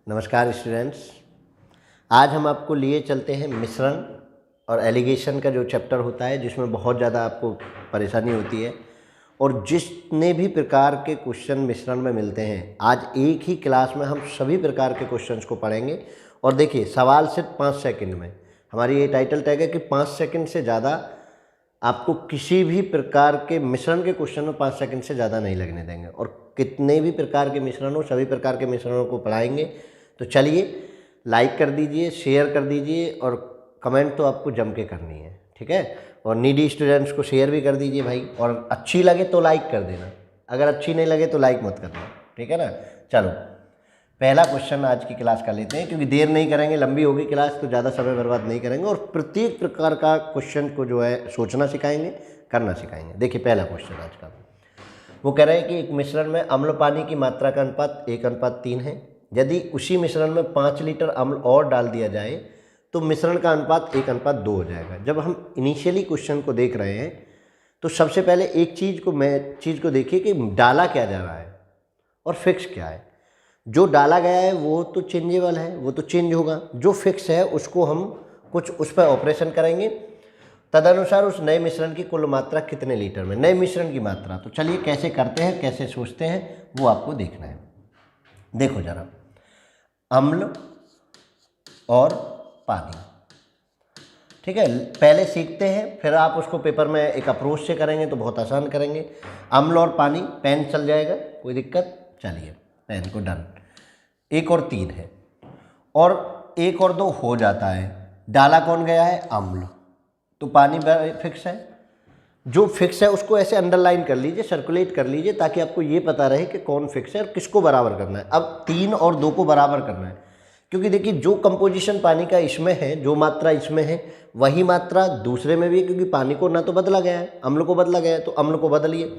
नमस्कार स्टूडेंट्स। आज हम आपको लिए चलते हैं मिश्रण और एलिगेशन का जो चैप्टर होता है, जिसमें बहुत ज़्यादा आपको परेशानी होती है और जितने भी प्रकार के क्वेश्चन मिश्रण में मिलते हैं, आज एक ही क्लास में हम सभी प्रकार के क्वेश्चंस को पढ़ेंगे। और देखिए, सवाल सिर्फ 5 सेकंड में, हमारी ये टाइटल टैग है कि 5 सेकंड से ज़्यादा आपको किसी भी प्रकार के मिश्रण के क्वेश्चन में 5 सेकंड से ज़्यादा नहीं लगने देंगे। और कितने भी प्रकार के मिश्रण हो, सभी प्रकार के मिश्रणों को पढ़ाएंगे। तो चलिए, लाइक कर दीजिए, शेयर कर दीजिए और कमेंट तो आपको जम के करनी है, ठीक है। और नीडी स्टूडेंट्स को शेयर भी कर दीजिए भाई, और अच्छी लगे तो लाइक कर देना, अगर अच्छी नहीं लगे तो लाइक मत करना, ठीक है ना। चलो, पहला क्वेश्चन आज की क्लास का लेते हैं, क्योंकि देर नहीं करेंगे, लंबी होगी क्लास तो ज़्यादा समय बर्बाद नहीं करेंगे और प्रत्येक प्रकार का क्वेश्चन को जो है सोचना सिखाएंगे, करना सिखाएंगे। देखिए, पहला क्वेश्चन आज का वो कह रहे हैं कि एक मिश्रण में अम्ल पानी की मात्रा का अनुपात 1:3 है। यदि उसी मिश्रण में 5 लीटर अम्ल और डाल दिया जाए तो मिश्रण का अनुपात 1:2 हो जाएगा। जब हम इनिशियली क्वेश्चन को देख रहे हैं तो सबसे पहले एक चीज़ को देखिए कि डाला क्या जा रहा है और फिक्स क्या है। जो डाला गया है वो तो चेंजेबल है, वो तो चेंज होगा। जो फिक्स है उसको हम कुछ उस पर ऑपरेशन करेंगे, तदनुसार उस नए मिश्रण की कुल मात्रा कितने लीटर में, नए मिश्रण की मात्रा। तो चलिए कैसे करते हैं, कैसे सोचते हैं, वो आपको देखना है। देखो जरा, अम्ल और पानी, ठीक है, पहले सीखते हैं, फिर आप उसको पेपर में एक अप्रोच से करेंगे तो बहुत आसान करेंगे। अम्ल और पानी, पेन चल जाएगा, कोई दिक्कत। चलिए, पेन को डन। 1 और 3 है और 1 और 2 हो जाता है। डाला कौन गया है? अम्ल, तो पानी फिक्स है। जो फिक्स है उसको ऐसे अंडरलाइन कर लीजिए, सर्कुलेट कर लीजिए, ताकि आपको ये पता रहे कि कौन फिक्स है और किसको बराबर करना है। अब 3 और 2 को बराबर करना है, क्योंकि देखिए जो कंपोजिशन पानी का इसमें है, जो मात्रा इसमें है वही मात्रा दूसरे में भी है, क्योंकि पानी को ना तो बदला गया है, अम्ल को बदला गया है, तो अम्ल को बदलिए,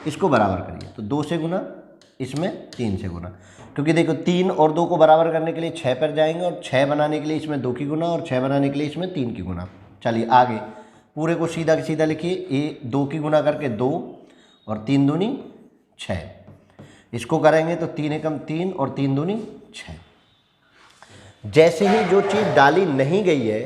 इसको बराबर करिए। तो 2 से गुना, इसमें 3 से गुना, क्योंकि देखो 3 और 2 को बराबर करने के लिए 6 पर जाएंगे और 6 बनाने के लिए इसमें 2 की गुना और 6 बनाने के लिए इसमें 3 की गुना। चलिए आगे पूरे को सीधा सीधा लिखिए। ये 2 की गुना करके 2 और 3 दूनी 6, इसको करेंगे तो 3 एकम 3 और 3 दूनी 6। जैसे ही जो चीज़ डाली नहीं गई है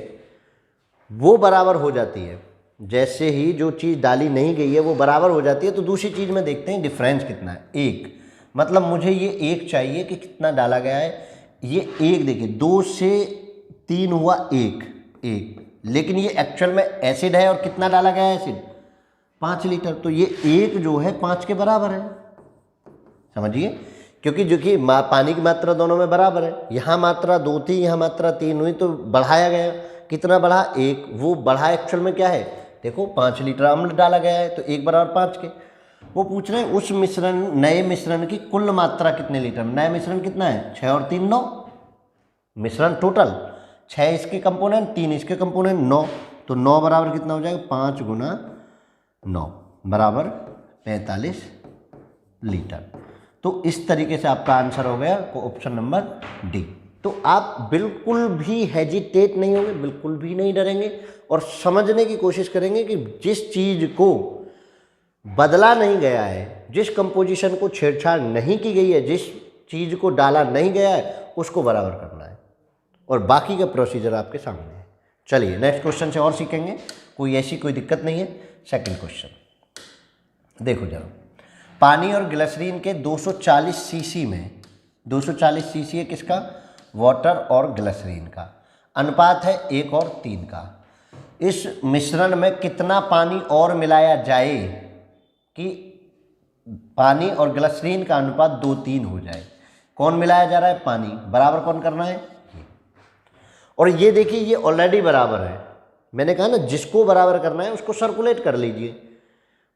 वो बराबर हो जाती है, जैसे ही जो चीज़ डाली नहीं गई है वो बराबर हो जाती है, तो दूसरी चीज़ में देखते हैं डिफरेंस कितना है। 1, मतलब मुझे ये 1 चाहिए कि कितना डाला गया है। ये 1 देखिए, 2 से 3 हुआ 1, लेकिन ये एक्चुअल में एसिड है और कितना डाला गया है एसिड? 5 लीटर। तो ये 1 जो है 5 के बराबर है, समझिए, क्योंकि जो कि पानी की मात्रा दोनों में बराबर है। यहाँ मात्रा 2 थी, यहाँ मात्रा 3 हुई, तो बढ़ाया गया। कितना बढ़ा? 1। वो बढ़ा एक्चुअल में क्या है? देखो 5 लीटर अम्ल डाला गया है, तो 1 बराबर 5 के। वो पूछ रहे हैं उस मिश्रण, नए मिश्रण की कुल मात्रा कितने लीटर में। नया मिश्रण कितना है? 6 और 3 9, मिश्रण टोटल 6 इसके कंपोनेंट, 3 इसके कंपोनेंट, 9। तो 9 बराबर कितना हो जाएगा? 5 गुना 9 बराबर 45 लीटर। तो इस तरीके से आपका आंसर हो गया ऑप्शन नंबर डी। तो आप बिल्कुल भी हेजिटेट नहीं होंगे, बिल्कुल भी नहीं डरेंगे और समझने की कोशिश करेंगे कि जिस चीज़ को बदला नहीं गया है, जिस कंपोजिशन को छेड़छाड़ नहीं की गई है, जिस चीज़ को डाला नहीं गया है, उसको बराबर करना है, और बाकी का प्रोसीजर आपके सामने है। चलिए नेक्स्ट क्वेश्चन से और सीखेंगे, कोई ऐसी कोई दिक्कत नहीं है। सेकंड क्वेश्चन देखो जरा, पानी और ग्लिसरीन के 240 सीसी में, 240 सीसी है किसका? वाटर और ग्लिसरीन का। अनुपात है 1 और 3 का। इस मिश्रण में कितना पानी और मिलाया जाए कि पानी और ग्लिसरीन का अनुपात 2:3 हो जाए? कौन मिलाया जा रहा है? पानी। बराबर कौन करना है? और ये देखिए, ये ऑलरेडी बराबर है। मैंने कहा ना, जिसको बराबर करना है उसको सर्कुलेट कर लीजिए,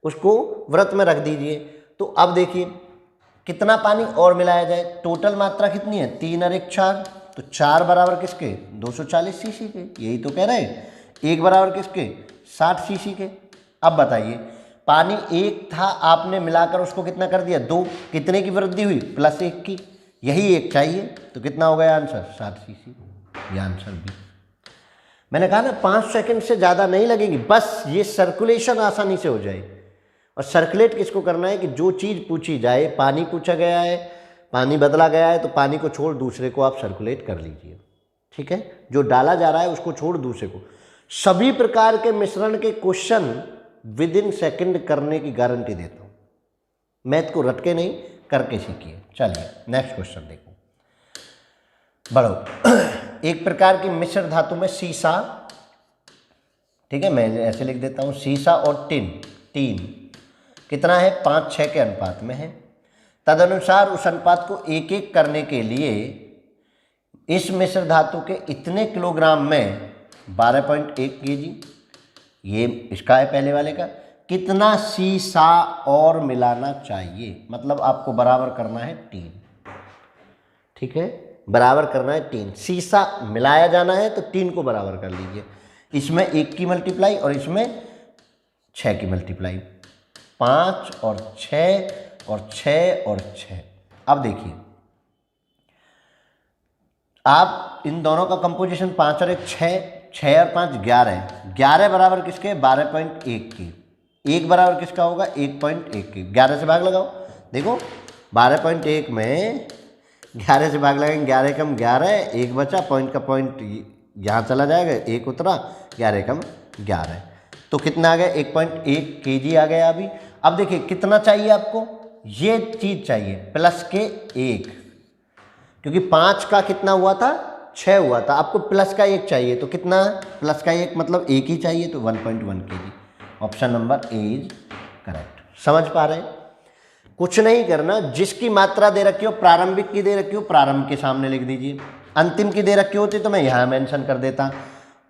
उसको वृत्त में रख दीजिए। तो अब देखिए कितना पानी और मिलाया जाए। टोटल मात्रा कितनी है? 3 और 1 4, तो 4 बराबर किसके? 240 सीसी के। यही तो कह रहे हैं। 1 बराबर किसके? 60 सीसी के। अब बताइए, पानी 1 था, आपने मिलाकर उसको कितना कर दिया? 2। कितने की वृद्धि हुई? +1 की। यही 1 चाहिए, तो कितना हो गया आंसर? 60 सीसी। ये आंसर भी। मैंने कहा ना 5 सेकंड से ज़्यादा नहीं लगेगी, बस ये सर्कुलेशन आसानी से हो जाए। और सर्कुलेट किसको करना है कि जो चीज़ पूछी जाए, पानी पूछा गया है, पानी बदला गया है तो पानी को छोड़ दूसरे को आप सर्कुलेट कर लीजिए, ठीक है। जो डाला जा रहा है उसको छोड़ दूसरे को। सभी प्रकार के मिश्रण के क्वेश्चन विद इन सेकेंड करने की गारंटी देता हूँ। मैथ को रट के नहीं, करके सीखिए। चलिए नेक्स्ट क्वेश्चन देखो, बढ़ो। एक प्रकार की मिश्र धातु में सीसा, ठीक है, मैं ऐसे लिख देता हूँ, सीसा और टीन कितना है, 5:6 के अनुपात में है। तदनुसार उस अनुपात को एक एक करने के लिए इस मिश्र धातु के इतने किलोग्राम में 12.1 केजी, ये इसका है पहले वाले का, कितना सीसा और मिलाना चाहिए। मतलब आपको बराबर करना है 3, ठीक है, बराबर करना है 3। सीसा मिलाया जाना है तो 3 को बराबर कर लीजिए। इसमें 1 की मल्टीप्लाई और इसमें 6 की मल्टीप्लाई, 5 और 6 और 6 और 6। अब देखिए, आप इन दोनों का कंपोजिशन 5 और 1 6, 6 और 5 11 बराबर किसके, 12.1 के। 1 बराबर किसका होगा, 1.1 के। 11 से भाग लगाओ, देखो 12.1 में 11 से भाग लगाएंगे, 11 कम 11, 1 बचा, पॉइंट का पॉइंट यहाँ चला जाएगा, 1 उतरा, 11 कम 11, तो कितना आ गया, 1.1 केजी आ गया। अभी अब देखिए कितना चाहिए आपको, ये चीज़ चाहिए प्लस के 1, क्योंकि 5 का कितना हुआ था, 6 हुआ था, आपको प्लस का 1 चाहिए, तो कितना, प्लस का 1 मतलब 1 ही चाहिए, तो 1.1 KG. Option number A is correct. समझ पा रहे हैं? कुछ नहीं करना, जिसकी मात्रा दे रखी हो, प्रारंभिक की दे रखी हो, प्रारंभ के सामने लिख दीजिए। अंतिम की दे रखी होती तो मैं यहाँ मेंशन कर देता।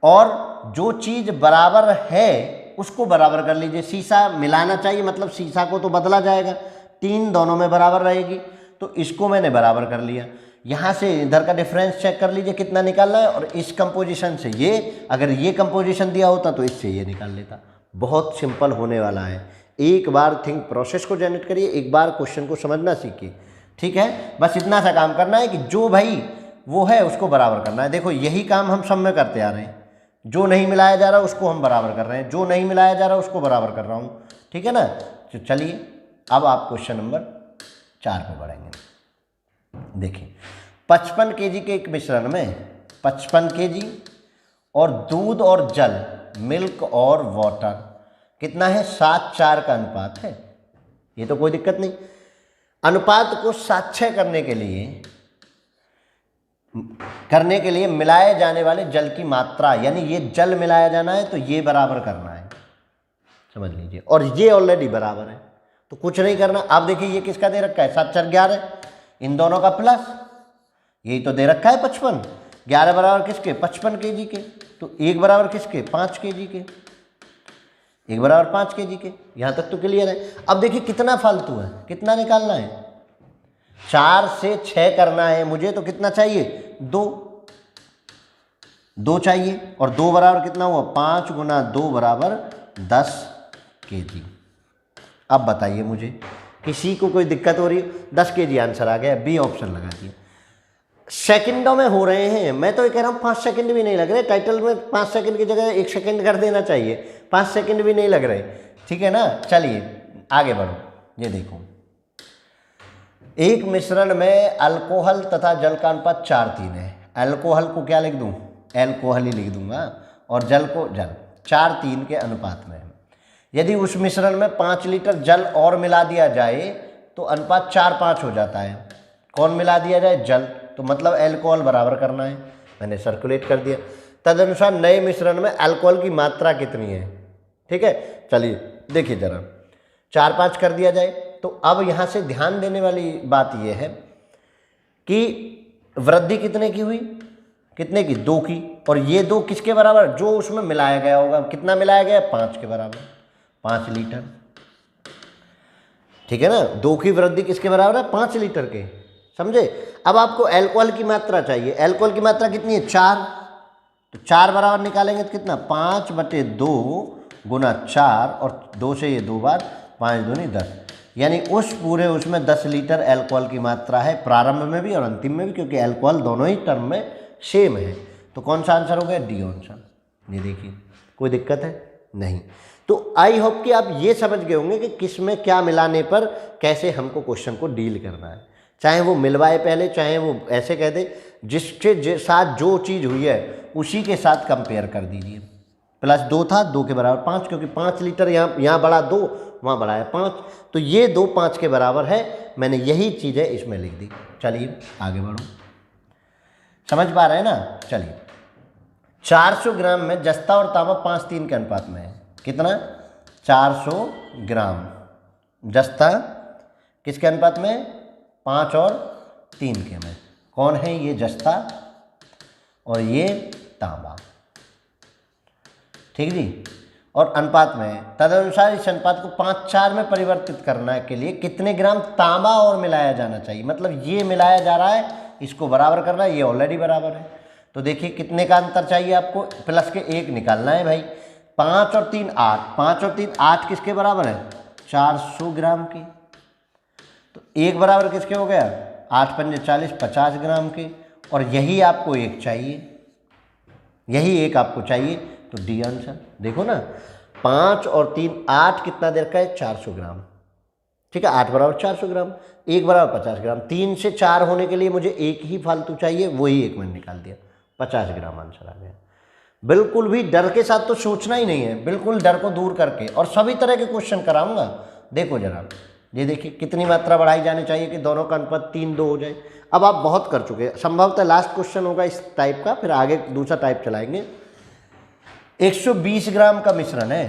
और जो चीज़ बराबर है उसको बराबर कर लीजिए। सीसा मिलाना चाहिए, मतलब सीसा को तो बदला जाएगा, 3 दोनों में बराबर रहेगी, तो इसको मैंने बराबर कर लिया। यहाँ से इधर का डिफरेंस चेक कर लीजिए कितना निकालना है, और इस कंपोजिशन से ये, अगर ये कंपोजिशन दिया होता तो इससे ये निकाल लेता। बहुत सिंपल होने वाला है। एक बार थिंक प्रोसेस को जनरेट करिए, एक बार क्वेश्चन को समझना सीखिए, ठीक है। बस इतना सा काम करना है कि जो भाई वो है उसको बराबर करना है। देखो यही काम हम सब में करते आ रहे हैं, जो नहीं मिलाया जा रहा उसको हम बराबर कर रहे हैं, जो नहीं मिलाया जा रहा उसको बराबर कर रहा हूँ, ठीक है ना। तो चलिए अब आप क्वेश्चन नंबर 4 पे बढ़ेंगे। देखिए 55 केजी के एक मिश्रण में 55 केजी और दूध और जल, मिल्क और वाटर कितना है, 7:4 का अनुपात है। ये तो कोई दिक्कत नहीं। अनुपात को 7:6 करने के लिए मिलाए जाने वाले जल की मात्रा, यानी ये जल मिलाया जाना है तो ये बराबर करना है, समझ लीजिए। और ये ऑलरेडी बराबर है तो कुछ नहीं करना। आप देखिए ये किसका दे रखा है, 7 4 11, इन दोनों का प्लस, यही तो दे रखा है 55। 11 बराबर किसके, 55 केजी के, तो 1 बराबर किसके, 5 केजी के, 1 बराबर 5 केजी के। यहाँ तक तो क्लियर है। अब देखिए कितना फालतू है, कितना निकालना है, 4 से 6 करना है मुझे, तो कितना चाहिए, 2 चाहिए। और 2 बराबर कितना हुआ, 5 गुना 2 बराबर 10 केजी। अब बताइए मुझे, किसी को कोई दिक्कत हो रही है? 10 केजी आंसर आ गया, बी ऑप्शन लगा दिया। सेकंडों में हो रहे हैं, मैं तो ये कह रहा हूँ 5 सेकंड भी नहीं लग रहे। टाइटल में 5 सेकंड की जगह 1 सेकंड कर देना चाहिए, 5 सेकंड भी नहीं लग रहे, ठीक है ना। चलिए आगे बढ़ो। ये देखो एक मिश्रण में अल्कोहल तथा जल का अनुपात 4:3 है। अल्कोहल को क्या लिख दूँ, एल्कोहल ही लिख दूंगा, और जल को जल, 4:3 के अनुपात में है। यदि उस मिश्रण में 5 लीटर जल और मिला दिया जाए तो अनुपात 4:5 हो जाता है। कौन मिला दिया जाए, जल, तो मतलब अल्कोहल बराबर करना है, मैंने सर्कुलेट कर दिया। तदनुसार नए मिश्रण में अल्कोहल की मात्रा कितनी है, ठीक है। चलिए देखिए जरा, 4:5 कर दिया जाए तो अब यहाँ से ध्यान देने वाली बात यह है कि वृद्धि कितने की हुई, कितने की, 2 की, और ये 2 किसके बराबर, जो उसमें मिलाया गया होगा, कितना मिलाया गया, 5 के बराबर, 5 लीटर, ठीक है ना। 2 की वृद्धि किसके बराबर है, 5 लीटर के, समझे। अब आपको अल्कोहल की मात्रा चाहिए, अल्कोहल की मात्रा कितनी है, 4, तो 4 बराबर निकालेंगे तो कितना, 5/2 गुना 4, और 2 से ये 2 बार, 5 दूनी 10, यानी उस पूरे उसमें 10 लीटर अल्कोहल की मात्रा है, प्रारंभ में भी और अंतिम में भी, क्योंकि अल्कोहल दोनों ही टर्म में सेम है। तो कौन सा आंसर हो गया, डी ऑप्शन। ये देखिए कोई दिक्कत है नहीं। तो आई होप कि आप ये समझ गए होंगे कि किस में क्या मिलाने पर कैसे हमको क्वेश्चन को डील करना है। चाहे वो मिलवाए पहले, चाहे वो ऐसे कह दे, जिसके साथ जो चीज़ हुई है उसी के साथ कंपेयर कर दीजिए। +2 था, 2 के बराबर 5, क्योंकि 5 लीटर यहाँ बड़ा 2, वहाँ बड़ा है 5, तो ये 2 5 के बराबर है। मैंने यही चीज़ें इसमें लिख दी। चलिए आगे बढ़ो, समझ पा रहे हैं ना। चलिए 400 ग्राम में जस्ता और तांबा 5:3 के अनुपात में है। कितना? 400 ग्राम जस्ता किसके अनुपात में? 5 और 3 के में। कौन है ये? जस्ता और ये तांबा, ठीक जी। और अनुपात में है। तदनुसार इस अनुपात को 5:4 में परिवर्तित करने के लिए कितने ग्राम तांबा और मिलाया जाना चाहिए? मतलब ये मिलाया जा रहा है, इसको बराबर करना है, ये ऑलरेडी बराबर है। तो देखिए कितने का अंतर चाहिए आपको? प्लस के 1 निकालना है भाई। 5 और 3 8, 5 और 3 8 किसके बराबर है? 400 ग्राम की। तो 1 बराबर किसके हो गया? 8 पंजे 40, 50 ग्राम के। और यही आपको 1 चाहिए, यही 1 आपको चाहिए। तो डी आंसर देखो ना, 5 और 3 8 कितना देर का है? 400 ग्राम, ठीक है। 8 बराबर 400 ग्राम, 1 बराबर 50 ग्राम। 3 से 4 होने के लिए मुझे 1 ही फालतू चाहिए, वही 1 मैंने निकाल दिया, 50 ग्राम आंसर आ गया। बिल्कुल भी डर के साथ तो सोचना ही नहीं है, बिल्कुल डर को दूर करके। और सभी तरह के क्वेश्चन कराऊंगा। देखो जरा, ये देखिए कितनी मात्रा बढ़ाई जानी चाहिए कि दोनों का अनुपात 3:2 हो जाए। अब आप बहुत कर चुके हैं, संभवतः लास्ट क्वेश्चन होगा इस टाइप का, फिर आगे दूसरा टाइप चलाएंगे। 120 ग्राम का मिश्रण है।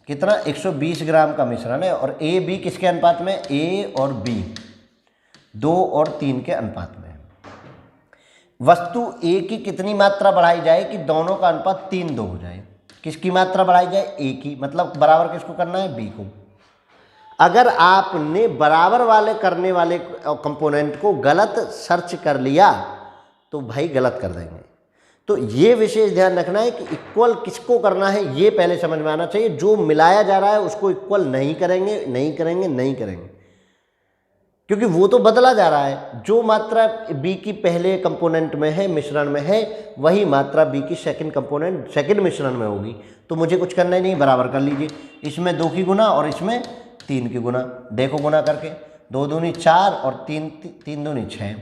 कितना? 120 ग्राम का मिश्रण है। और ए बी किसके अनुपात में? ए और बी 2 और 3 के अनुपात में। वस्तु ए की कितनी मात्रा बढ़ाई जाए कि दोनों का अनुपात 3:2 हो जाए? किसकी मात्रा बढ़ाई जाए? ए की, मतलब बराबर किसको करना है? बी को। अगर आपने बराबर वाले करने वाले कंपोनेंट को गलत सर्च कर लिया तो भाई गलत कर देंगे। तो ये विशेष ध्यान रखना है कि इक्वल किसको करना है ये पहले समझ में आना चाहिए। जो मिलाया जा रहा है उसको इक्वल नहीं करेंगे, नहीं करेंगे, नहीं करेंगे, क्योंकि वो तो बदला जा रहा है। जो मात्रा बी की पहले कंपोनेंट में है, मिश्रण में है, वही मात्रा बी की सेकंड कंपोनेंट सेकंड मिश्रण में होगी। तो मुझे कुछ करना ही नहीं, बराबर कर लीजिए। इसमें 2 की गुना और इसमें 3 की गुना। देखो गुना करके, 2 दूनी 4 और 3 दूनी 6,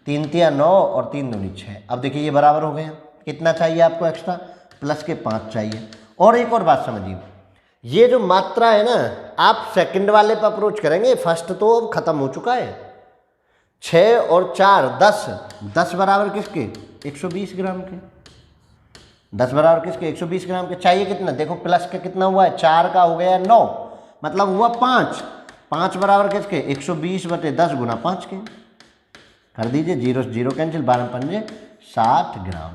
3 तिया 9 और 3 दूनी 6। अब देखिए ये बराबर हो गए। कितना चाहिए आपको एक्स्ट्रा? प्लस के 5 चाहिए। और एक और बात समझिए, ये जो मात्रा है ना, आप सेकंड वाले पर अप्रोच करेंगे, फर्स्ट तो अब खत्म हो चुका है। 6 और 4 10, 10 बराबर किसके? 120 ग्राम के। 10 बराबर किसके? 120 ग्राम के। चाहिए कितना? देखो प्लस के कितना हुआ है? 4 का हो गया 9, मतलब हुआ 5। 5 बराबर किसके? 120/10 गुना 5 के। कर दीजिए, 0 0 कैंसिल, 12 पंजे 60 ग्राम।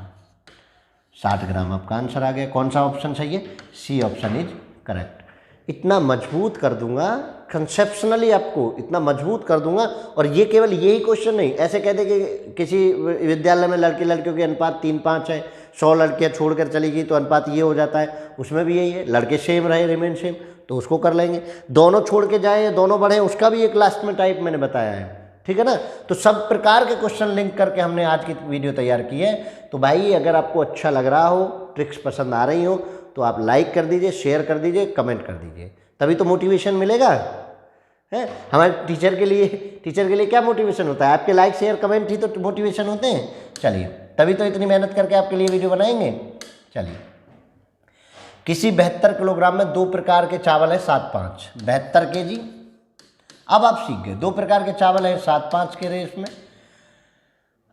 60 ग्राम आपका आंसर आ गया। कौन सा ऑप्शन सही है? C option is correct. इतना मजबूत कर दूंगा कंसेप्शनली, आपको इतना मजबूत कर दूंगा। और ये केवल यही क्वेश्चन नहीं, ऐसे कह दे कि किसी विद्यालय में लड़के लड़कियों के अनुपात 3:5 है, 100 लड़कियां छोड़कर चली गई तो अनुपात ये हो जाता है, उसमें भी यही है। लड़के सेम रहे, रिमेन सेम, तो उसको कर लेंगे। दोनों छोड़ के जाए, दोनों बढ़े, उसका भी एक लास्ट में टाइप मैंने बताया है, ठीक है ना। तो सब प्रकार के क्वेश्चन लिंक करके हमने आज की वीडियो तैयार की है। तो भाई अगर आपको अच्छा लग रहा हो, ट्रिक्स पसंद आ रही हो, तो आप लाइक कर दीजिए, शेयर कर दीजिए, कमेंट कर दीजिए, तभी तो मोटिवेशन मिलेगा है हमारे टीचर के लिए। टीचर के लिए क्या मोटिवेशन होता है? आपके लाइक शेयर कमेंट ही तो मोटिवेशन होते हैं। चलिए, तभी तो इतनी मेहनत करके आपके लिए वीडियो बनाएंगे। चलिए, किसी 72 किलोग्राम में 2 प्रकार के चावल है 7-5, 72 kg। अब आप सीख गए, 2 प्रकार के चावल है 7-5 के रेस में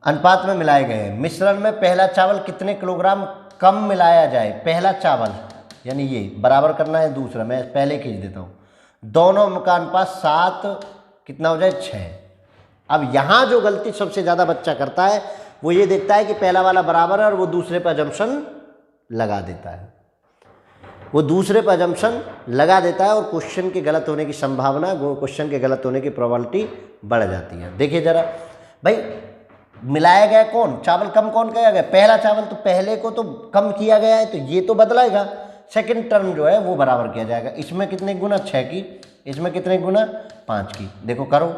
अनुपात में मिलाए गए हैं। मिश्रण में पहला चावल कितने किलोग्राम कम मिलाया जाए? पहला चावल यानी ये बराबर करना है, दूसरा मैं पहले खींच देता हूँ। दोनों का अनुपात 7 कितना हो जाए? 6। अब यहाँ जो गलती सबसे ज़्यादा बच्चा करता है वो ये देखता है कि पहला वाला बराबर है और वो दूसरे पर अजम्पशन लगा देता है। वो दूसरे पर अजम्पशन लगा देता है और क्वेश्चन के गलत होने की संभावना, क्वेश्चन के गलत होने की प्रोबेबिलिटी बढ़ जाती है। देखिए जरा भाई, मिलाया गया कौन? चावल कम कौन किया गया? पहला चावल, तो पहले को तो कम किया गया है, तो ये तो बदलाएगा। सेकंड टर्म जो है वो बराबर किया जाएगा। इसमें कितने गुना? 6 की। इसमें कितने गुना? 5 की। देखो करो,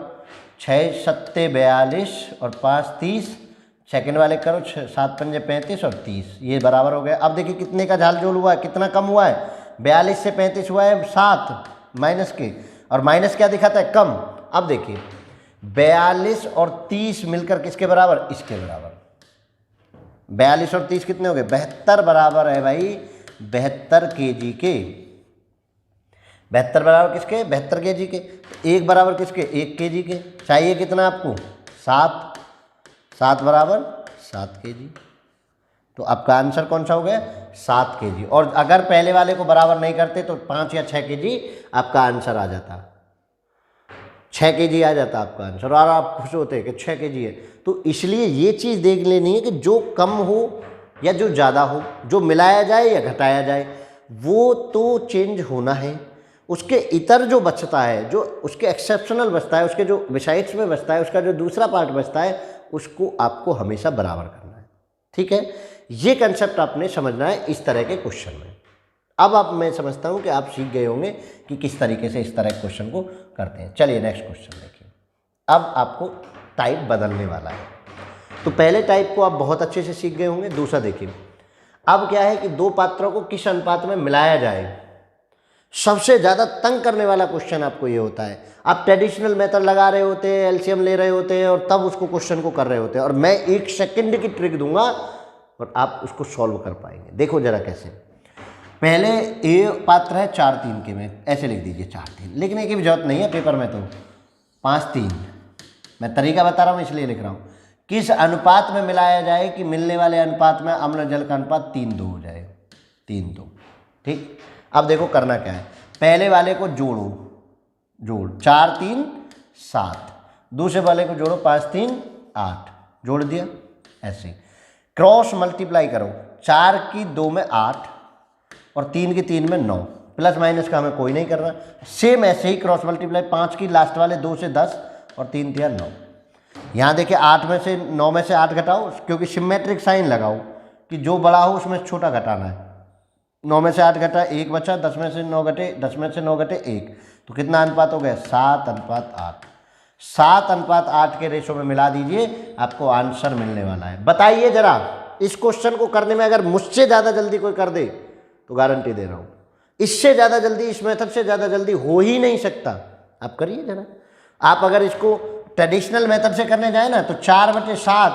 6 7 42 और 5 30। सेकंड वाले करो, 7 पंजे 35 और 30, ये बराबर हो गया। अब देखिए कितने का झालझोल हुआ है, कितना कम हुआ है? 42 से 35 हुआ है 7 माइनस के, और माइनस क्या दिखाता है? कम। अब देखिए 42 और 30 मिलकर किसके बराबर? इसके बराबर। 42 और 30 कितने हो गए? 72 बराबर है भाई 72 kg के। 72 बराबर किसके? 72 kg के। तो एक बराबर किसके? 1 kg के। चाहिए कितना आपको? 7। 7 बराबर 7 kg। तो आपका आंसर कौन सा हो गया? 7 kg। और अगर पहले वाले को बराबर नहीं करते तो 5 या 6 kg आपका आंसर आ जाता। 6 kg आ जाता आपका आंसर, और आप खुश होते हैं कि 6 kg है। तो इसलिए ये चीज़ देख लेनी है कि जो कम हो या जो ज़्यादा हो, जो मिलाया जाए या घटाया जाए, वो तो चेंज होना है। उसके इतर जो बचता है, जो उसके एक्सेप्शनल बचता है, उसके जो बिसाइड्स में बचता है, उसका जो दूसरा पार्ट बचता है, उसको आपको हमेशा बराबर करना है। ठीक है, ये कंसेप्ट आपने समझना है इस तरह के क्वेश्चन में। अब आप, मैं समझता हूँ कि आप सीख गए होंगे कि किस तरीके से इस तरह के क्वेश्चन को करते हैं। चलिए नेक्स्ट क्वेश्चन देखिए। अब आपको टाइप बदलने वाला है। तो पहले टाइप को आप बहुत अच्छे से सीख गए होंगे। दूसरा देखिए, अब क्या है कि दो पात्रों को किस अनुपात में मिलाया जाए। सबसे ज़्यादा तंग करने वाला क्वेश्चन आपको ये होता है। आप ट्रेडिशनल मेथड लगा रहे होते हैं, एलसीएम ले रहे होते हैं, और तब उसको क्वेश्चन को कर रहे होते हैं, और मैं 1 सेकंड की ट्रिक दूंगा और आप उसको सॉल्व कर पाएंगे। देखो जरा कैसे। पहले ए पात्र है 4-3 के में, ऐसे लिख दीजिए 4-3, लिखने की भी जरूरत नहीं है पेपर में, तो 5-3। मैं तरीका बता रहा हूँ इसलिए लिख रहा हूँ। किस अनुपात में मिलाया जाए कि मिलने वाले अनुपात में अम्ल जल का अनुपात 3-2 हो जाए। 3-2। ठीक। अब देखो करना क्या है। पहले वाले को जोड़ो, जोड़ 4-3 7, दूसरे वाले को जोड़ो 5-3 8, जोड़ दिया। ऐसे क्रॉस मल्टीप्लाई करो। 4 की 2 में 8 और 3 की 3 में 9, प्लस माइनस का हमें कोई नहीं करना। सेम ऐसे ही क्रॉस मल्टीप्लाई 5 की लास्ट वाले 2 से 10 और 3 दिया 9। यहाँ देखिए 8 में से 9 में से 8 घटाओ, क्योंकि सिमेट्रिक साइन लगाओ कि जो बड़ा हो उसमें छोटा घटाना है। 9 में से 8 घटा 1 बचा, 10 में से 9 घटे 10 में से 9 घटे 1, तो कितना अनुपात हो गया? 7:8। 7:8 के रेशो में मिला दीजिए, आपको आंसर मिलने वाला है। बताइए जरा, इस क्वेश्चन को करने में अगर मुझसे ज़्यादा जल्दी कोई कर दे तो गारंटी दे रहा हूँ, इससे ज़्यादा जल्दी, इस मेथड से ज़्यादा जल्दी हो ही नहीं सकता। आप करिए जरा। आप अगर इसको ट्रेडिशनल मेथड से करने जाए ना तो 4/7,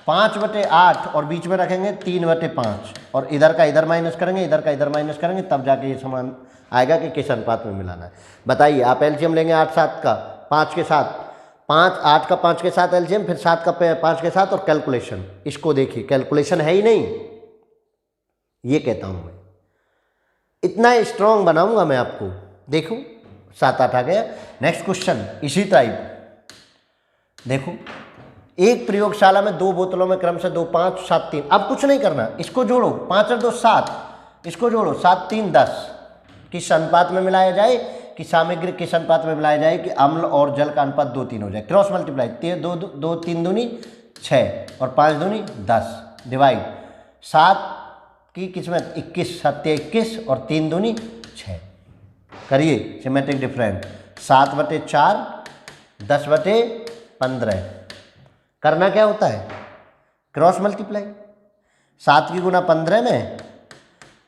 5/8 और बीच में रखेंगे 3/5, और इधर का इधर माइनस करेंगे, इधर का इधर माइनस करेंगे, तब जाके ये समान आएगा कि किस अनुपात में मिलाना है। बताइए, आप एलसीएम लेंगे 8-7 का 5 के साथ, 8 का 5 के साथ एलसीएम, फिर 7 का 5 के साथ, और कैलकुलेशन। इसको देखिए, कैलकुलेशन है ही नहीं। ये कहता हूँ मैं, इतना स्ट्रांग बनाऊंगा मैं आपको। देखो 7-8 आ गया। नेक्स्ट क्वेश्चन इसी टाइप। देखो, एक प्रयोगशाला में 2 बोतलों में क्रम से 2, 5, 7, 3। अब कुछ नहीं करना, इसको जोड़ो, 5 और 2 7, इसको जोड़ो 7, 3, 10। किस अनुपात में मिलाया जाए कि सामग्री किस अनुपात में मिलाया जाए कि अम्ल और जल का अनुपात 2-3 हो जाए। क्रॉस मल्टीप्लाई, 2 3 दूनी 6 और 5 दूनी 10, डिवाइड 7 की किस में 21, 7 21 और 3 दूनी 6। करिए सिमेट्रिक डिफरेंस। 7/4 10/15। करना क्या होता है? Cross multiply. 7 की गुना 15 में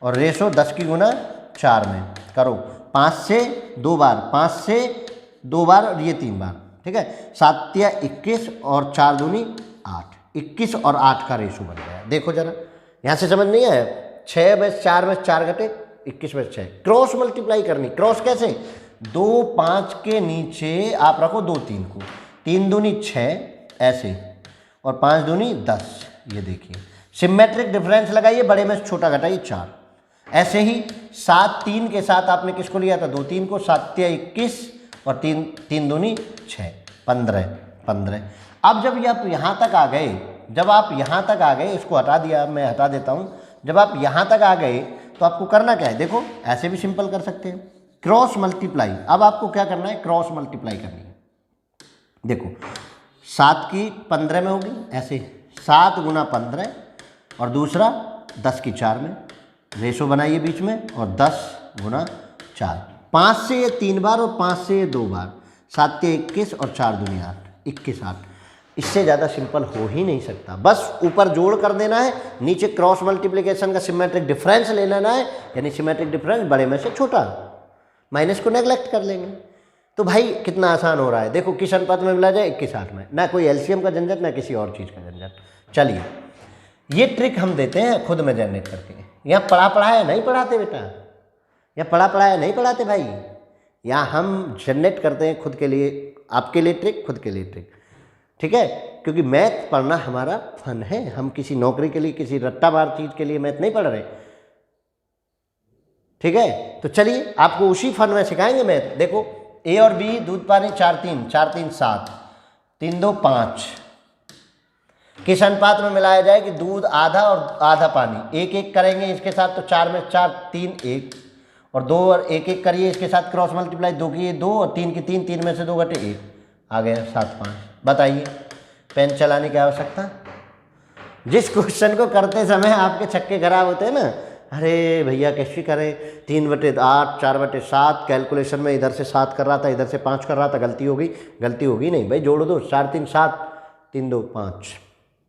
और रेशो 10 की गुना 4 में करो। 5 से 2 बार, 5 से 2 बार और ये 3 बार। ठीक है, 7 या 21 और 4 दूनी 8, 21 और 8 का रेशो बन गया। देखो जरा, यहाँ से समझ नहीं आया? 6 में 4 में 4 घटे 21 में 6। क्रॉस मल्टीप्लाई करनी। क्रॉस कैसे? 2 5 के नीचे आप रखो 2 3 को, 3 दूनी 6 ऐसे, और 5 दूनी 10। ये देखिए सिमेट्रिक डिफरेंस लगाइए, बड़े में छोटा घटाइए 4। ऐसे ही 7 3 के साथ आपने किसको लिया था? 2 3 को। 7 या 21 और 3 दूनी 6, 15। अब जब आप यहाँ तक आ गए, जब आप यहाँ तक आ गए, इसको हटा दिया, मैं हटा देता हूँ। जब आप यहाँ तक आ गए तो आपको करना क्या है? देखो ऐसे भी सिंपल कर सकते हैं, क्रॉस मल्टीप्लाई। अब आपको क्या करना है? क्रॉस मल्टीप्लाई करनी है। देखो 7 की 15 में होगी, ऐसे 7 गुना 15 और दूसरा 10 की 4 में, रेशो बनाइए बीच में, और 10 गुना 4। 5 से ये 3 बार और 5 से ये 2 बार, 7 या 21 और 4 दूनी 8, 21 8। इससे ज़्यादा सिंपल हो ही नहीं सकता। बस ऊपर जोड़ कर देना है, नीचे क्रॉस मल्टीप्लिकेशन का सिमेट्रिक डिफरेंस ले लेना है, यानी सिमेट्रिक डिफरेंस बड़े में से छोटा, माइनस को नेगलेक्ट कर लेंगे। तो भाई कितना आसान हो रहा है, देखो किस अनुपात में मिला जाए, 21:8 में, ना कोई एलसीएम का झंझट ना किसी और चीज़ का झंझट। चलिए ये ट्रिक हम देते हैं खुद में जनरेट करके। यहाँ पढ़ा है नहीं पढ़ाते बेटा, यहाँ पढ़ा है नहीं पढ़ाते भाई, यहाँ हम जनरेट करते हैं खुद के लिए, आपके लिए ट्रिक, खुद के लिए ट्रिक, ठीक है। क्योंकि मैथ पढ़ना हमारा फन है, हम किसी नौकरी के लिए, किसी रट्टामार चीज़ के लिए मैथ नहीं पढ़ रहे, ठीक है। तो चलिए आपको उसी फन में सिखाएंगे मैथ। देखो ए और बी दूध पानी 4-3, 4-3 7, 3-2 5, किस अनुपात में मिलाया जाए कि दूध आधा और आधा पानी, 1-1 करेंगे इसके साथ तो 4 में 4, 3 1, और 2 और 1-1 करिए इसके साथ क्रॉस मल्टीप्लाई, 2 की 2 और 3 की 3, 3 में से 2 घटे 1, आ गया 7-5। बताइए पेन चलाने की आवश्यकता। जिस क्वेश्चन को करते समय आपके छक्के खराब होते हैं ना, अरे भैया कैसे करें, 3/8 4/7 कैलकुलेशन में इधर से 7 कर रहा था, इधर से 5 कर रहा था, गलती हो गई। गलती होगी नहीं भाई, जोड़ दो, 4-3 7, 3-2 5।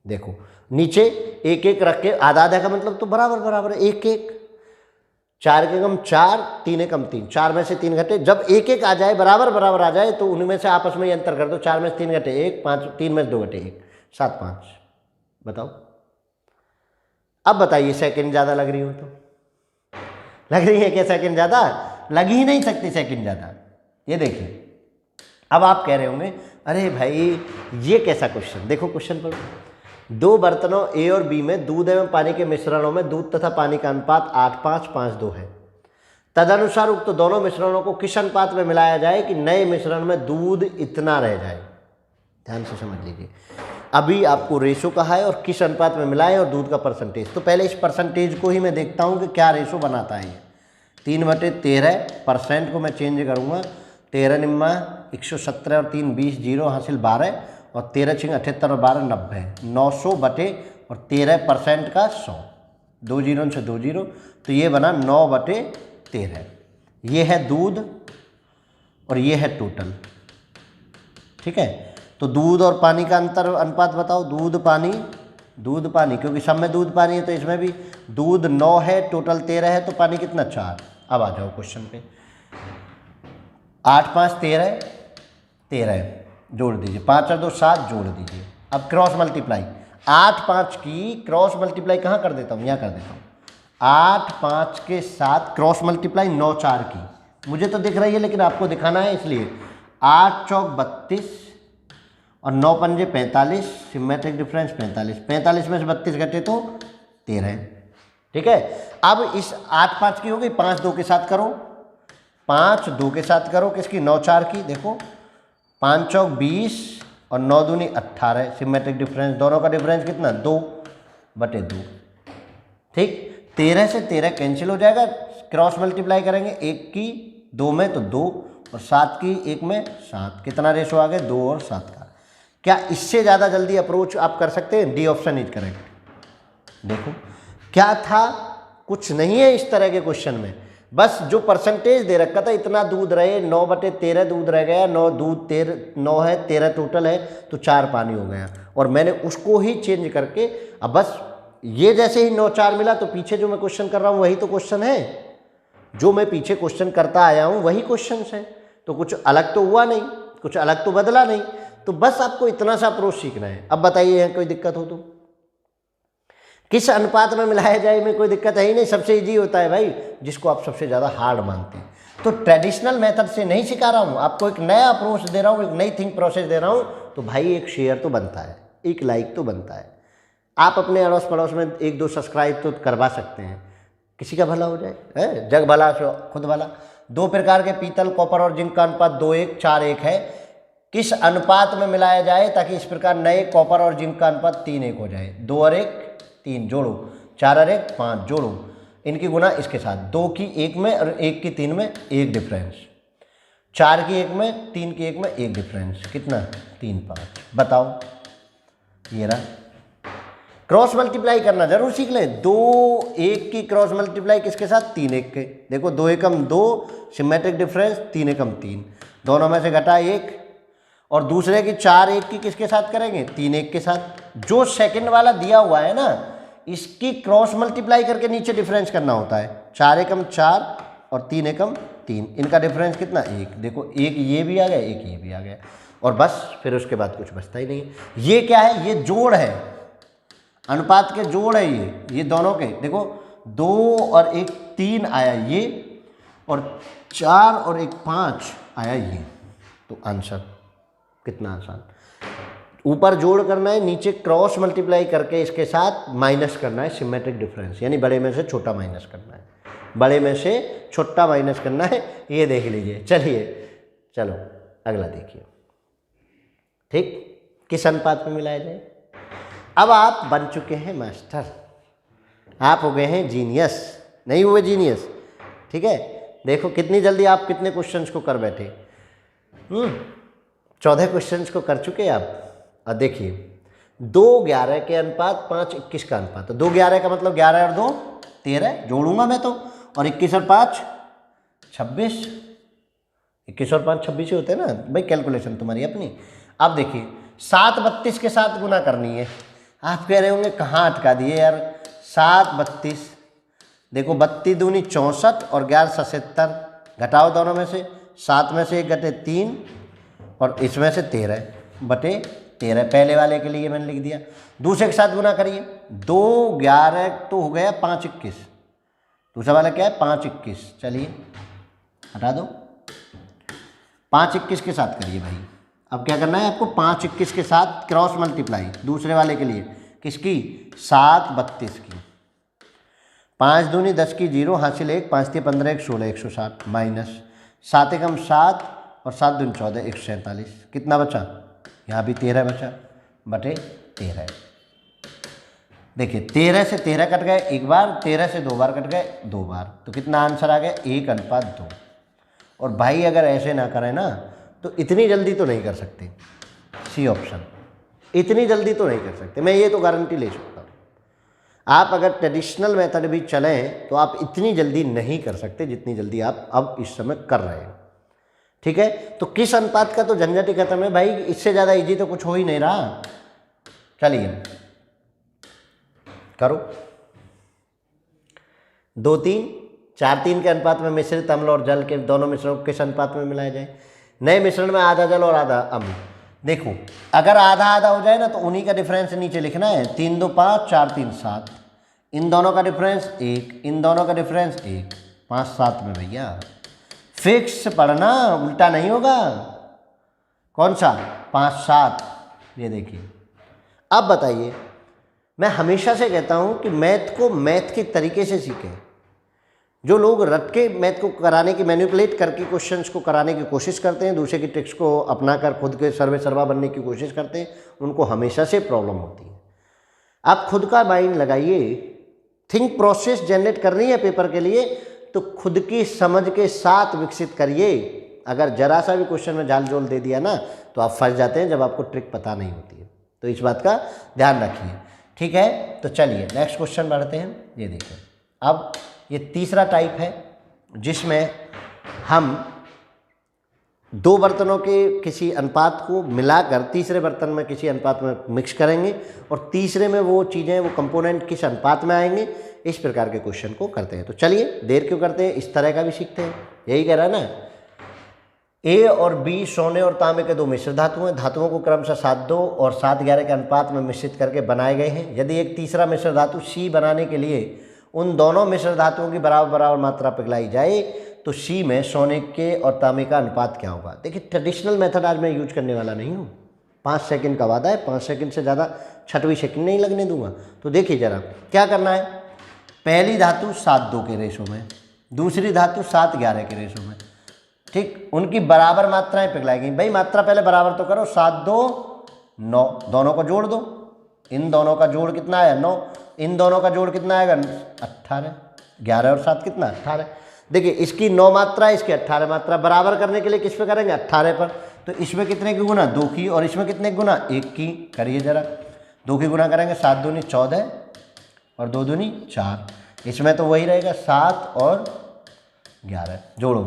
देखो नीचे 1-1 रख के आधा आधा का मतलब तो बराबर बराबर है, 1-1, 4 के कम 4, 3 कम 3, 4 में से 3 घटे, जब 1-1 आ जाए बराबर बराबर आ जाए तो उनमें से आपस में ही अंतर कर दो, 4 में से 3 घटे 1, 5, 3 में से 2 घटे 1, 7-5। बताओ अब बताइए सेकंड ज़्यादा लग रही हो तो, लग रही है क्या सेकंड ज़्यादा? लग ही नहीं सकती सेकंड ज़्यादा। ये देखिए अब आप कह रहे होंगे अरे भाई ये कैसा क्वेश्चन, देखो क्वेश्चन पढ़ो। 2 बर्तनों ए और बी में दूध एवं पानी के मिश्रणों में दूध तथा पानी का अनुपात 8-5, 5-2 है। तदनुसार उक्त दोनों मिश्रणों को किस अनुपात में मिलाया जाए कि नए मिश्रण में दूध इतना रह जाए। ध्यान से समझ लीजिए, अभी आपको रेशो कहा है और किस अनुपात में मिलाएं और दूध का परसेंटेज। तो पहले इस परसेंटेज को ही मैं देखता हूँ कि क्या रेशो बनाता है। 3/13% को मैं चेंज करूँगा, 13 निम्मा 117 और 3 20, 0 हासिल 12 और 13 छिंग 78 और 12 90, 900 बटे और 13% का 100, 2 जीरो से 2 जीरो, तो ये बना 9/13। ये है दूध और ये है टोटल, ठीक है। तो दूध और पानी का अंतर अनुपात बताओ, दूध पानी, क्योंकि सब में दूध पानी है तो इसमें भी दूध 9 है, टोटल 13 है, तो पानी कितना 4। अब आ जाओ क्वेश्चन पे, 8-5 13 जोड़ दीजिए, 5 और 2 7 जोड़ दीजिए। अब क्रॉस मल्टीप्लाई, 8-5 की क्रॉस मल्टीप्लाई कहाँ कर देता हूँ, यहाँ कर देता हूँ। 8-5 के साथ क्रॉस मल्टीप्लाई 9-4 की, मुझे तो दिख रही है लेकिन आपको दिखाना है इसलिए। 8 चौक 32 और 9 पंजे 45, सिमेट्रिक डिफरेंस 45, 45 में से 32 घटे तो 13, ठीक है। अब इस 8-5 की हो गई, 5 2 के साथ करो, 5 2 के साथ करो किसकी, 9-4 की। देखो 5 चौक 20 और 9 दूनी 18, सिमेट्रिक डिफरेंस, दोनों का डिफरेंस कितना 2/2, ठीक। 13 से 13 कैंसिल हो जाएगा, क्रॉस मल्टीप्लाई करेंगे, 1 की 2 में तो 2 और 7 की 1 में 7, कितना रेशो आ गया 2 और 7 का। क्या इससे ज़्यादा जल्दी अप्रोच आप कर सकते हैं? D option is correct. देखो क्या था, कुछ नहीं है इस तरह के क्वेश्चन में, बस जो परसेंटेज दे रखा था इतना दूध रहे, 9/13 दूध रह गया, 9 है, 13 टोटल है, तो 4 पानी हो गया, और मैंने उसको ही चेंज करके, अब बस ये जैसे ही 9-4 मिला तो पीछे जो मैं क्वेश्चन कर रहा हूँ वही तो क्वेश्चन है, जो मैं पीछे क्वेश्चन करता आया हूँ वही क्वेश्चन है, तो कुछ अलग तो हुआ नहीं, कुछ अलग तो बदला नहीं, तो बस आपको इतना सा अप्रोच सीखना है। अब बताइए यहाँ कोई दिक्कत हो तो, किस अनुपात में मिलाया जाए में कोई दिक्कत है ही नहीं, सबसे इजी होता है भाई जिसको आप सबसे ज़्यादा हार्ड मानते हैं। तो ट्रेडिशनल मेथड से नहीं सिखा रहा हूँ आपको, एक नया अप्रोच दे रहा हूँ, एक नई थिंक प्रोसेस दे रहा हूँ, तो भाई एक शेयर तो बनता है, एक लाइक तो बनता है, आप अपने अड़ोस पड़ोस में 1-2 सब्सक्राइब तो करवा सकते हैं, किसी का भला हो जाए, है जग भला सो खुद भला। 2 प्रकार के पीतल, कॉपर और जिंक का अनुपात 2:1 4:1 है, किस अनुपात में मिलाया जाए ताकि इस प्रकार नए कॉपर और जिंक का अनुपात 3:1 हो जाए। 2 और 1 3 जोड़ो, 4 और 1 5 जोड़ो, इनकी गुना इसके साथ, 2 की 1 में और 1 की 3 में 1 डिफरेंस, 4 की 1 में 3 की 1 में 1 डिफरेंस, कितना 3 5। बताओ ये रहा। क्रॉस मल्टीप्लाई करना जरूर सीख लें, 2 1 की क्रॉस मल्टीप्लाई किसके साथ, 3 1 के। देखो 2 एकम 2, सिमेट्रिक डिफरेंस 3 एकम 3, दोनों में से घटा 1, और दूसरे की 4 1 की किसके साथ करेंगे, 3 1 के साथ। जो सेकंड वाला दिया हुआ है ना, इसकी क्रॉस मल्टीप्लाई करके नीचे डिफरेंस करना होता है, 4 एकम 4 और 3 एकम 3, इनका डिफरेंस कितना 1, देखो एक ये भी आ गया, एक ये भी आ गया, और बस फिर उसके बाद कुछ बचता ही नहीं है। ये क्या है, ये जोड़ है, अनुपात के जोड़ है ये दोनों के, देखो 2 और 1 3 आया ये, और 4 और 1 5 आया ये। तो आंसर कितना आसान, ऊपर जोड़ करना है, नीचे क्रॉस मल्टीप्लाई करके इसके साथ माइनस करना है, सिमेट्रिक डिफरेंस, यानी बड़े में से छोटा माइनस करना है, बड़े में से छोटा माइनस करना है, ये देख लीजिए। चलिए चलो अगला देखिए, ठीक, किस अनुपात में मिलाया जाए। अब आप बन चुके हैं मास्टर, आप हो गए हैं जीनियस, नहीं हुए जीनियस, ठीक है। देखो कितनी जल्दी आप कितने क्वेश्चंस को कर बैठे, 14 क्वेश्चंस को कर चुके आप। अब देखिए 2 11 के अनुपात 5 21 का अनुपात, तो 2 11 का मतलब 11 और 2 13 जोड़ूंगा मैं तो, और 21 और 5 26, 21 और 5 26 ही होते हैं ना भाई, कैलकुलेशन तुम्हारी अपनी। अब देखिए 7 32 के साथ गुना करनी है, आप कह रहे होंगे कहाँ अटका दिए यार, 7 32, देखो 32 दूनी 64 और 11 77, घटाओ दोनों में से, 7 में से 1 घटे 3 और इसमें से 13 बटे 13, पहले वाले के लिए मैंने लिख दिया। दूसरे के साथ गुना करिए, 2 11 तो हो गया 5 21, दूसरा वाला क्या है 5 21, चलिए हटा दो, 5 21 के साथ करिए भाई। अब क्या करना है आपको, 5 21 के साथ क्रॉस मल्टीप्लाई दूसरे वाले के लिए, किसकी 7 32 की, 5 दूनी 10 की 0 हासिल 1, 5 3 15 1 16 160 माइनस 7 एकम 7 और 7 दूनी 14 147, कितना बचा, यहाँ भी 13 बचा बटे 13। देखिए 13 से 13 कट गए एक बार, 13 से 2 बार कट गए 2 बार, तो कितना आंसर आ गया 1 अनुपात 2। और भाई अगर ऐसे ना करें ना तो इतनी जल्दी तो नहीं कर सकते, सी ऑप्शन, इतनी जल्दी तो नहीं कर सकते, मैं ये तो गारंटी ले सकता हूँ। आप अगर ट्रेडिशनल मेथड भी चलें तो आप इतनी जल्दी नहीं कर सकते जितनी जल्दी आप अब इस समय कर रहे हैं, ठीक है। तो किस अनुपात का तो झंझट ही खत्म है भाई, इससे ज़्यादा इजी तो कुछ हो ही नहीं रहा। चलिए करो, 2 3 4 3 के अनुपात में मिश्रित अम्ल और जल के दोनों मिश्रणों को किस अनुपात में मिलाया जाए। नए मिश्रण में आधा जल और आधा अम्ल, देखो अगर आधा आधा हो जाए ना तो उन्हीं का डिफरेंस नीचे लिखना है, 3 2 5 4 3 7, इन दोनों का डिफरेंस 1, इन दोनों का डिफरेंस 1, 5 7 में भैया फिक्स पढ़ना, उल्टा नहीं होगा। कौन सा 5 7, ये देखिए। अब बताइए, मैं हमेशा से कहता हूं कि मैथ को मैथ के तरीके से सीखें। जो लोग रट के मैथ को कराने की, मैनिपुलेट करके क्वेश्चंस को कराने की कोशिश करते हैं, दूसरे की ट्रिक्स को अपनाकर खुद के सर्वे सर्वा बनने की कोशिश करते हैं, उनको हमेशा से प्रॉब्लम होती है। आप खुद का माइंड लगाइए, थिंक प्रोसेस जनरेट करनी है पेपर के लिए तो खुद की समझ के साथ विकसित करिए। अगर जरा सा भी क्वेश्चन में जाल जोल दे दिया ना तो आप फंस जाते हैं जब आपको ट्रिक पता नहीं होती है, तो इस बात का ध्यान रखिए, ठीक है। तो चलिए नेक्स्ट क्वेश्चन बढ़ते हैं। ये देखिए, अब ये तीसरा टाइप है जिसमें हम 2 बर्तनों के किसी अनुपात को मिलाकर तीसरे बर्तन में किसी अनुपात में मिक्स करेंगे और तीसरे में वो चीज़ें, वो कंपोनेंट किस अनुपात में आएंगे, इस प्रकार के क्वेश्चन को करते हैं। तो चलिए देर क्यों करते हैं, इस तरह का भी सीखते हैं। यही कह रहा है ना, ए और बी सोने और तांबे के 2 मिश्र धातु हैं, धातुओं को क्रमशः 7 2 और 7 11 के अनुपात में मिश्रित करके बनाए गए हैं। यदि एक तीसरा मिश्र धातु सी बनाने के लिए उन दोनों मिश्र धातुओं की बराबर बराबर मात्रा पिघलाई जाए तो सी में सोने के और तांबे का अनुपात क्या होगा। देखिए ट्रेडिशनल मेथड आज मैं यूज करने वाला नहीं हूँ, 5 सेकंड का वादा है, 5 सेकंड से ज़्यादा 6वीं सेकंड नहीं लगने दूंगा। तो देखिए ज़रा क्या करना है, पहली धातु 7 2 के रेशो में, दूसरी धातु 7 11 के रेशो में, ठीक, उनकी बराबर मात्राएं पिघलाई गई। भाई मात्रा पहले बराबर तो करो, 7 2 9, दोनों को जोड़ दो, इन दोनों का जोड़ कितना आया 9, इन दोनों का जोड़ कितना आएगा 18, 11 और 7 कितना 18। देखिए इसकी 9 मात्रा, इसकी 18 मात्रा, बराबर करने के लिए किस पे करेंगे 18 पर। तो इसमें कितने की गुना 2 की और इसमें कितने की गुना 1 की, करिए जरा, 2 की गुना करेंगे 7 दूनी 14 और 2 दूनी 4, इसमें तो वही रहेगा 7 और 11, जोड़ो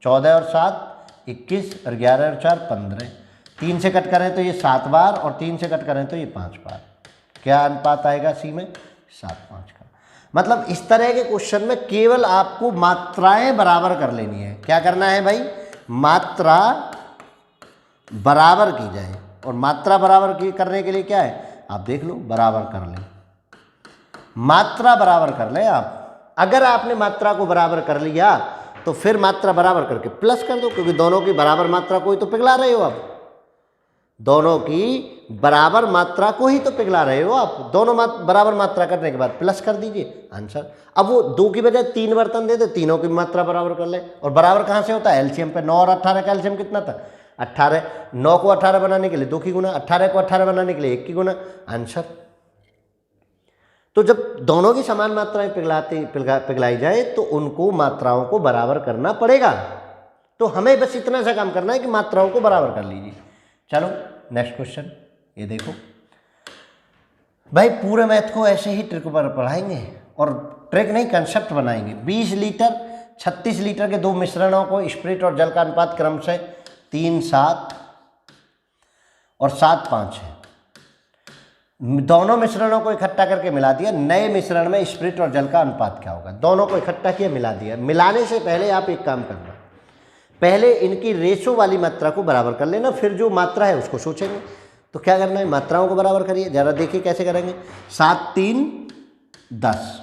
14 और 7 21 और 11 और 4 15, 3 से कट करें तो ये 7 बार और 3 से कट करें तो ये 5 बार, क्या अनुपात आएगा सी में 7 5 का। मतलब इस तरह के क्वेश्चन में केवल आपको मात्राएं बराबर कर लेनी है। क्या करना है भाई, मात्रा बराबर की जाए। और मात्रा बराबर की करने के लिए क्या है, आप देख लो, बराबर कर लें, मात्रा बराबर कर लें आप। अगर आपने मात्रा को बराबर कर लिया तो फिर मात्रा बराबर करके प्लस कर दो, क्योंकि दोनों की बराबर मात्रा को ही तो पिघला रहे हो आप, दोनों की बराबर मात्रा को ही तो पिघला रहे हो आप। दोनों बराबर मात्रा करने के बाद प्लस कर दीजिए आंसर। अब वो 2 की बजाय 3 बर्तन दे दे, तीनों की मात्रा बराबर कर ले। और बराबर कहाँ से होता है, एलसीएम पे। 9 और 18 का एलसीएम कितना था, 18। 9 को 18 बनाने के लिए 2 की गुना, 18 को 18 बनाने के लिए 1 की गुना, आंसर। तो जब दोनों की समान मात्राएं पिघलाई जाए तो उनको मात्राओं को बराबर करना पड़ेगा। तो हमें बस इतना सा काम करना है कि मात्राओं को बराबर कर लीजिए। चलो नेक्स्ट क्वेश्चन, ये देखो भाई, पूरे मैथ को ऐसे ही ट्रिक पर पढ़ाएंगे, और ट्रिक नहीं कंसेप्ट बनाएंगे। 20 लीटर 36 लीटर के 2 मिश्रणों को स्पिरिट और जल का अनुपात क्रमशः 3:7 और 7:5 है। दोनों मिश्रणों को इकट्ठा करके मिला दिया, नए मिश्रण में स्पिरिट और जल का अनुपात क्या होगा। दोनों को इकट्ठा किया, मिला दिया। मिलाने से पहले आप एक काम करना, पहले इनकी रेशो वाली मात्रा को बराबर कर लेना, फिर जो मात्रा है उसको सोचेंगे। तो क्या करना है, मात्राओं को बराबर करिए। जरा देखिए कैसे करेंगे। 7 3 10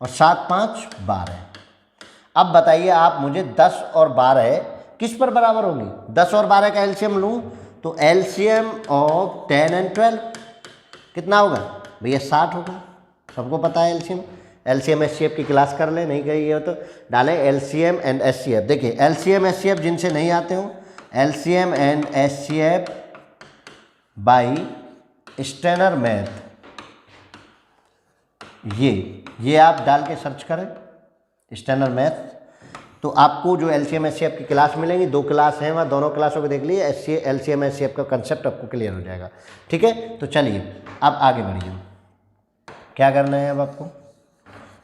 और 7 5 12। अब बताइए आप मुझे 10 और 12 किस पर बराबर होंगी। 10 और 12 का एलसीएम लूँ तो एलसीएम ऑफ 10 एंड 12 कितना होगा भैया, 60 होगा। सबको पता है एलसीएम। एलसीएम एचसीएफ की क्लास कर ले, नहीं कही हो तो डालें एलसीएम एंड एचसीएफ। देखिए एलसीएम एचसीएफ जिनसे नहीं आते हो, एलसीएम एंड एचसीएफ बाई स्टेनर मैथ, ये आप डाल के सर्च करें स्टेनर मैथ, तो आपको जो एलसीएम एचसीएफ की क्लास मिलेंगी। 2 क्लास हैं वहाँ, दोनों क्लासों को देख लीजिए। एलसीएम एचसीएफ का कंसेप्ट आपको क्लियर हो जाएगा। ठीक है, तो चलिए अब आगे बढ़िए। क्या करना है अब आपको,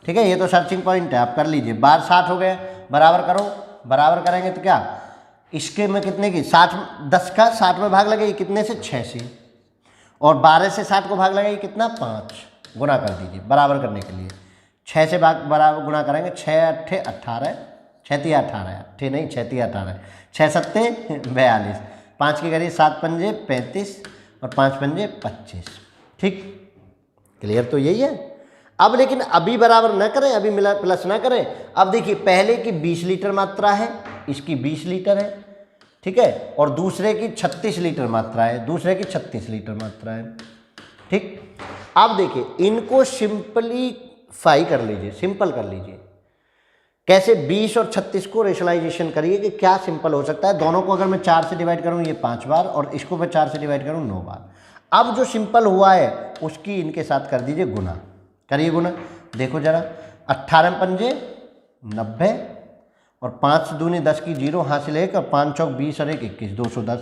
ठीक है, ये तो सर्चिंग पॉइंट है, आप कर लीजिए। बार 60 हो गए, बराबर करो। बराबर करेंगे तो क्या, इसके में कितने की 60, 10 का 60 में भाग लगेगी कितने से, 6 से। और 12 से 60 को भाग लगेगी कितना, 5। गुना कर दीजिए बराबर करने के लिए। 6 से भाग बराबर गुना करेंगे, 6 8 18, 6 3 18, 8 नहीं 6 3 18, 6 7 42, 5 की करिए 7 पंजे 35 और 5 पंजे 25। ठीक, क्लियर तो यही है। अब लेकिन अभी बराबर ना करें, अभी मिला प्लस ना करें। अब देखिए पहले की 20 लीटर मात्रा है, इसकी 20 लीटर है, ठीक है, और दूसरे की 36 लीटर मात्रा है, दूसरे की 36 लीटर मात्रा है। ठीक, अब देखिए इनको सिंपलीफाई कर लीजिए, सिंपल कर लीजिए। कैसे, 20 और 36 को रेशनलाइजेशन करिए कि क्या सिंपल हो सकता है। दोनों को अगर मैं 4 से डिवाइड करूँ ये 5 बार, और इसको मैं 4 से डिवाइड करूँ 9 बार। अब जो सिंपल हुआ है उसकी इनके साथ कर दीजिए गुना, करिए गुना। देखो जरा, 18 पंजे 90 और 5 दूनी 10 की 0 हासिल 1 और 5 चौक 20 और 1 21, 210।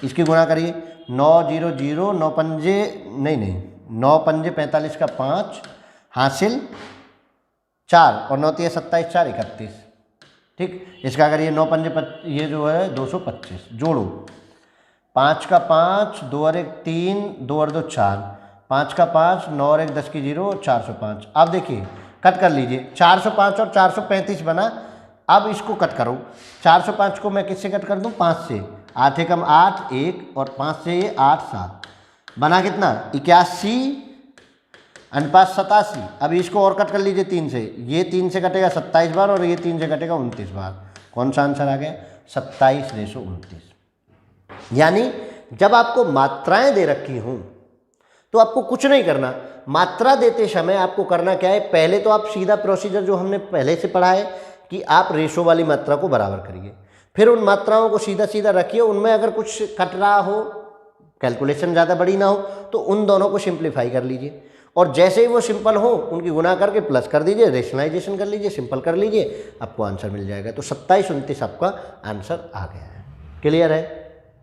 इसकी गुना करिए, 9 0 0, 9 पंजे नहीं 9 पंजे 45 का 5 हासिल 4 और 9 3 27 4 31। ठीक, इसका करिए 9 पंजे ये जो है 225, जोड़ो 5 का 5, 2 और 1 3, 2 और 2 4, 5 का 5, 9 और 1 10 की 0, 405। अब देखिए कट कर लीजिए, 405 और 435 बना। अब इसको कट करो, 405 को मैं किससे कट कर दूं, 5 से। 8 एकम 8 1 और 5 से ये 8 7 बना कितना, 81 अनुपात 87। अब इसको और कट कर लीजिए 3 से, ये 3 से कटेगा 27 बार और ये 3 से कटेगा 29 बार। कौन सा आंसर आ गया, 27:29। यानी जब आपको मात्राएं दे रखी हों तो आपको कुछ नहीं करना। मात्रा देते समय आपको करना क्या है, पहले तो आप सीधा प्रोसीजर जो हमने पहले से पढ़ा है कि आप रेशो वाली मात्रा को बराबर करिए, फिर उन मात्राओं को सीधा सीधा रखिए। उनमें अगर कुछ कट रहा हो, कैलकुलेशन ज़्यादा बड़ी ना हो, तो उन दोनों को सिंप्लीफाई कर लीजिए, और जैसे ही वो सिंपल हो उनकी गुना करके प्लस कर दीजिए, रेशनलाइजेशन कर लीजिए, सिंपल कर लीजिए, आपको आंसर मिल जाएगा। तो 27:29 आपका आंसर आ गया है। क्लियर है,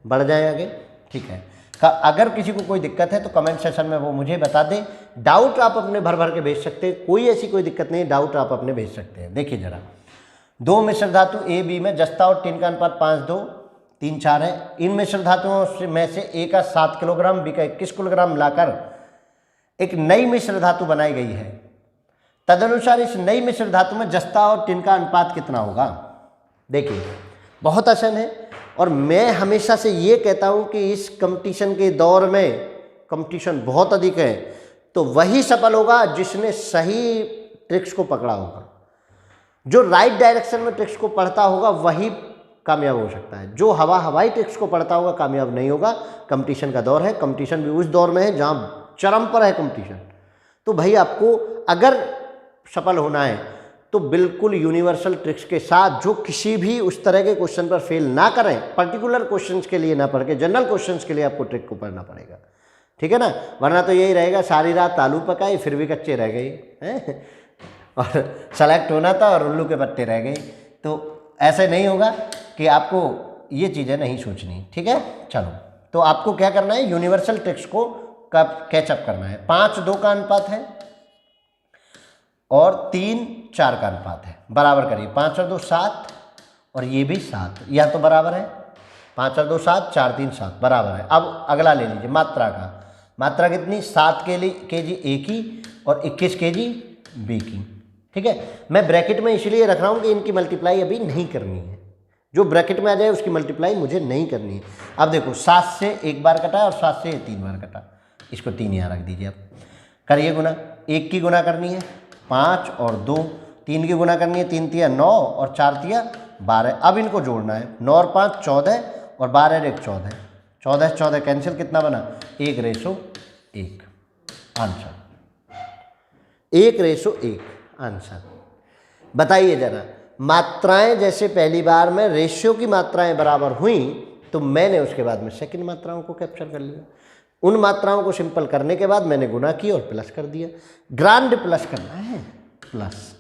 बढ़ जाए आगे। ठीक है, अगर किसी को कोई दिक्कत है तो कमेंट सेक्शन में वो मुझे बता दें। डाउट आप अपने भर भर के भेज सकते हैं, कोई ऐसी कोई दिक्कत नहीं, डाउट आप अपने भेज सकते हैं। देखिए जरा, 2 मिश्र धातु ए बी में जस्ता और टिन का अनुपात 5 2 3 4 है। इन मिश्र धातुओं में से ए का 7 किलोग्राम, बी का 21 किलोग्राम लाकर एक नई मिश्र धातु बनाई गई है। तदनुसार इस नई मिश्र धातु में जस्ता और टिन का अनुपात कितना होगा। देखिए बहुत आसान है, और मैं हमेशा से ये कहता हूँ कि इस कंपटीशन के दौर में कंपटीशन बहुत अधिक है, तो वही सफल होगा जिसने सही ट्रिक्स को पकड़ा होगा। जो राइट डायरेक्शन में ट्रिक्स को पढ़ता होगा वही कामयाब हो सकता है, जो हवाई ट्रिक्स को पढ़ता होगा कामयाब नहीं होगा। कंपटीशन का दौर है, कंपटीशन भी उस दौर में है जहाँ चरम पर है कंपटीशन। तो भाई आपको अगर सफल होना है तो बिल्कुल यूनिवर्सल ट्रिक्स के साथ, जो किसी भी उस तरह के क्वेश्चन पर फेल ना करें, पर्टिकुलर क्वेश्चंस के लिए ना पढ़ के जनरल क्वेश्चंस के लिए आपको ट्रिक को पढ़ना पड़ेगा, ठीक है ना। वरना तो यही रहेगा सारी रात आलू पकाए फिर भी कच्चे रह गए हैं और सेलेक्ट होना था और उल्लू के पत्ते रह गए। तो ऐसे नहीं होगा कि आपको ये चीज़ें नहीं सोचनी, ठीक है। चलो, तो आपको क्या करना है, यूनिवर्सल ट्रिक्स को कैचअप करना है। 5-2 का अनुपात है और 3-4 का अनुपात है, बराबर करिए। 5 और 2 7 और ये भी 7, यह तो बराबर है। 5 और 2 7, 4 3 7 बराबर है। अब अगला ले लीजिए मात्रा का। मात्रा कितनी, 7 केजी ए की और 21 केजी बी की, ठीक है। मैं ब्रैकेट में इसलिए रख रहा हूँ कि इनकी मल्टीप्लाई अभी नहीं करनी है, जो ब्रैकेट में आ जाए उसकी मल्टीप्लाई मुझे नहीं करनी है। अब देखो 7 से 1 बार कटा और 7 से 3 बार कटा, इसको 3 यहाँ रख दीजिए। अब करिए गुना, 1 की गुना करनी है 5 और 2, 3 की गुना करनी है 3 तिया 9 और 4 तिया 12। अब इनको जोड़ना है, 9 और 5 14 और 12 और 1 14, 14 कैंसिल, कितना बना 1:1 आंसर, 1:1 आंसर। बताइए जरा, मात्राएं जैसे पहली बार में रेशियो की मात्राएं बराबर हुई तो मैंने उसके बाद में सेकंड मात्राओं को कैप्चर कर लिया। उन मात्राओं को सिंपल करने के बाद मैंने गुना की और प्लस कर दिया। ग्रांड प्लस करना है, प्लस,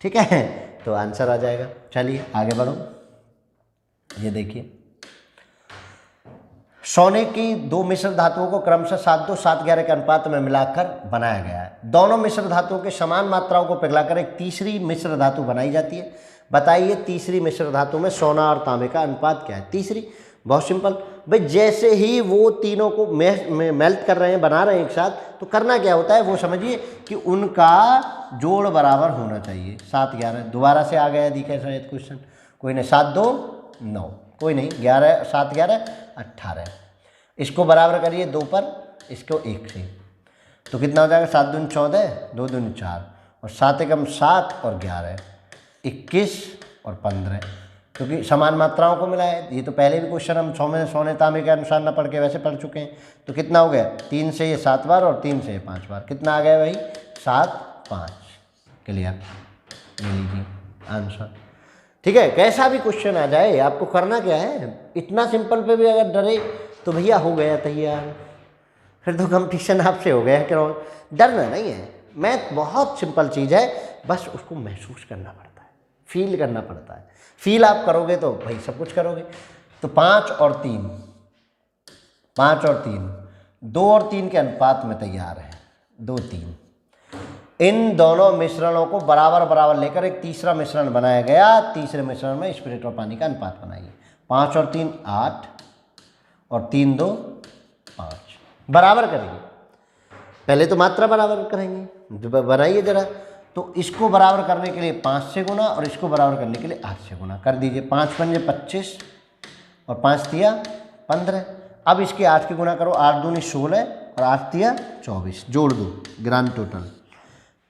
ठीक है, तो आंसर आ जाएगा। चलिए आगे बढ़ो। ये देखिए, सोने की 2 मिश्र धातुओं को क्रमशः 7-2 7-11 के अनुपात में मिलाकर बनाया गया है। दोनों मिश्र धातुओं के समान मात्राओं को पिघलाकर एक तीसरी मिश्र धातु बनाई जाती है। बताइए तीसरी मिश्र धातु में सोना और तांबे का अनुपात क्या है। तीसरी, बहुत सिंपल भाई, जैसे ही वो तीनों को मेल्ट कर रहे हैं, बना रहे हैं एक साथ, तो करना क्या होता है वो समझिए कि उनका जोड़ बराबर होना चाहिए। 7-11 दोबारा से आ गया, दिखे शायद क्वेश्चन, कोई नहीं, 7-2 9, कोई नहीं, 11 7-11 18। इसको बराबर करिए 2 पर, इसको 1 से, तो कितना हो जाएगा, 7 दूनी 14, 2 दूनी 4 और 7 एकम 7 और 11 21 और 15, क्योंकि समान मात्राओं को मिला है। ये तो पहले भी क्वेश्चन हम सोने तांबे के अनुसार न पढ़ के वैसे पढ़ चुके हैं। तो कितना हो गया, 3 से ये 7 बार और 3 से ये 5 बार, कितना आ गया भाई 7 5। क्लियर, ले लीजिए आंसर, ठीक है। कैसा भी क्वेश्चन आ जाए आपको करना क्या है, इतना सिंपल पे भी अगर डरे तो भैया हो गया तैयार, फिर तो कंपटीशन आपसे हो गया। क्यों डरना नहीं है, मैथ बहुत सिंपल चीज़ है, बस उसको महसूस करना पड़ता है, फील करना पड़ता है। फील आप करोगे तो भाई सब कुछ करोगे। तो 5 और 3, 5 और 3 2 और 3 के अनुपात में तैयार है, 2 3। इन दोनों मिश्रणों को बराबर बराबर लेकर एक तीसरा मिश्रण बनाया गया। तीसरे मिश्रण में स्पिरिट और पानी का अनुपात बनाइए। 5 और 3 8 और 3 2 5, बराबर करेंगे। पहले तो मात्रा बराबर करेंगे, बनाइए जरा। तो इसको बराबर करने के लिए 5 से गुना और इसको बराबर करने के लिए 8 से गुना कर दीजिए। 5 पंजे 25 और 5 तिया 15। अब इसके 8 की गुना करो, 8 दूनी 16 और 8 तिया 24, जोड़ दो, ग्रांड टोटल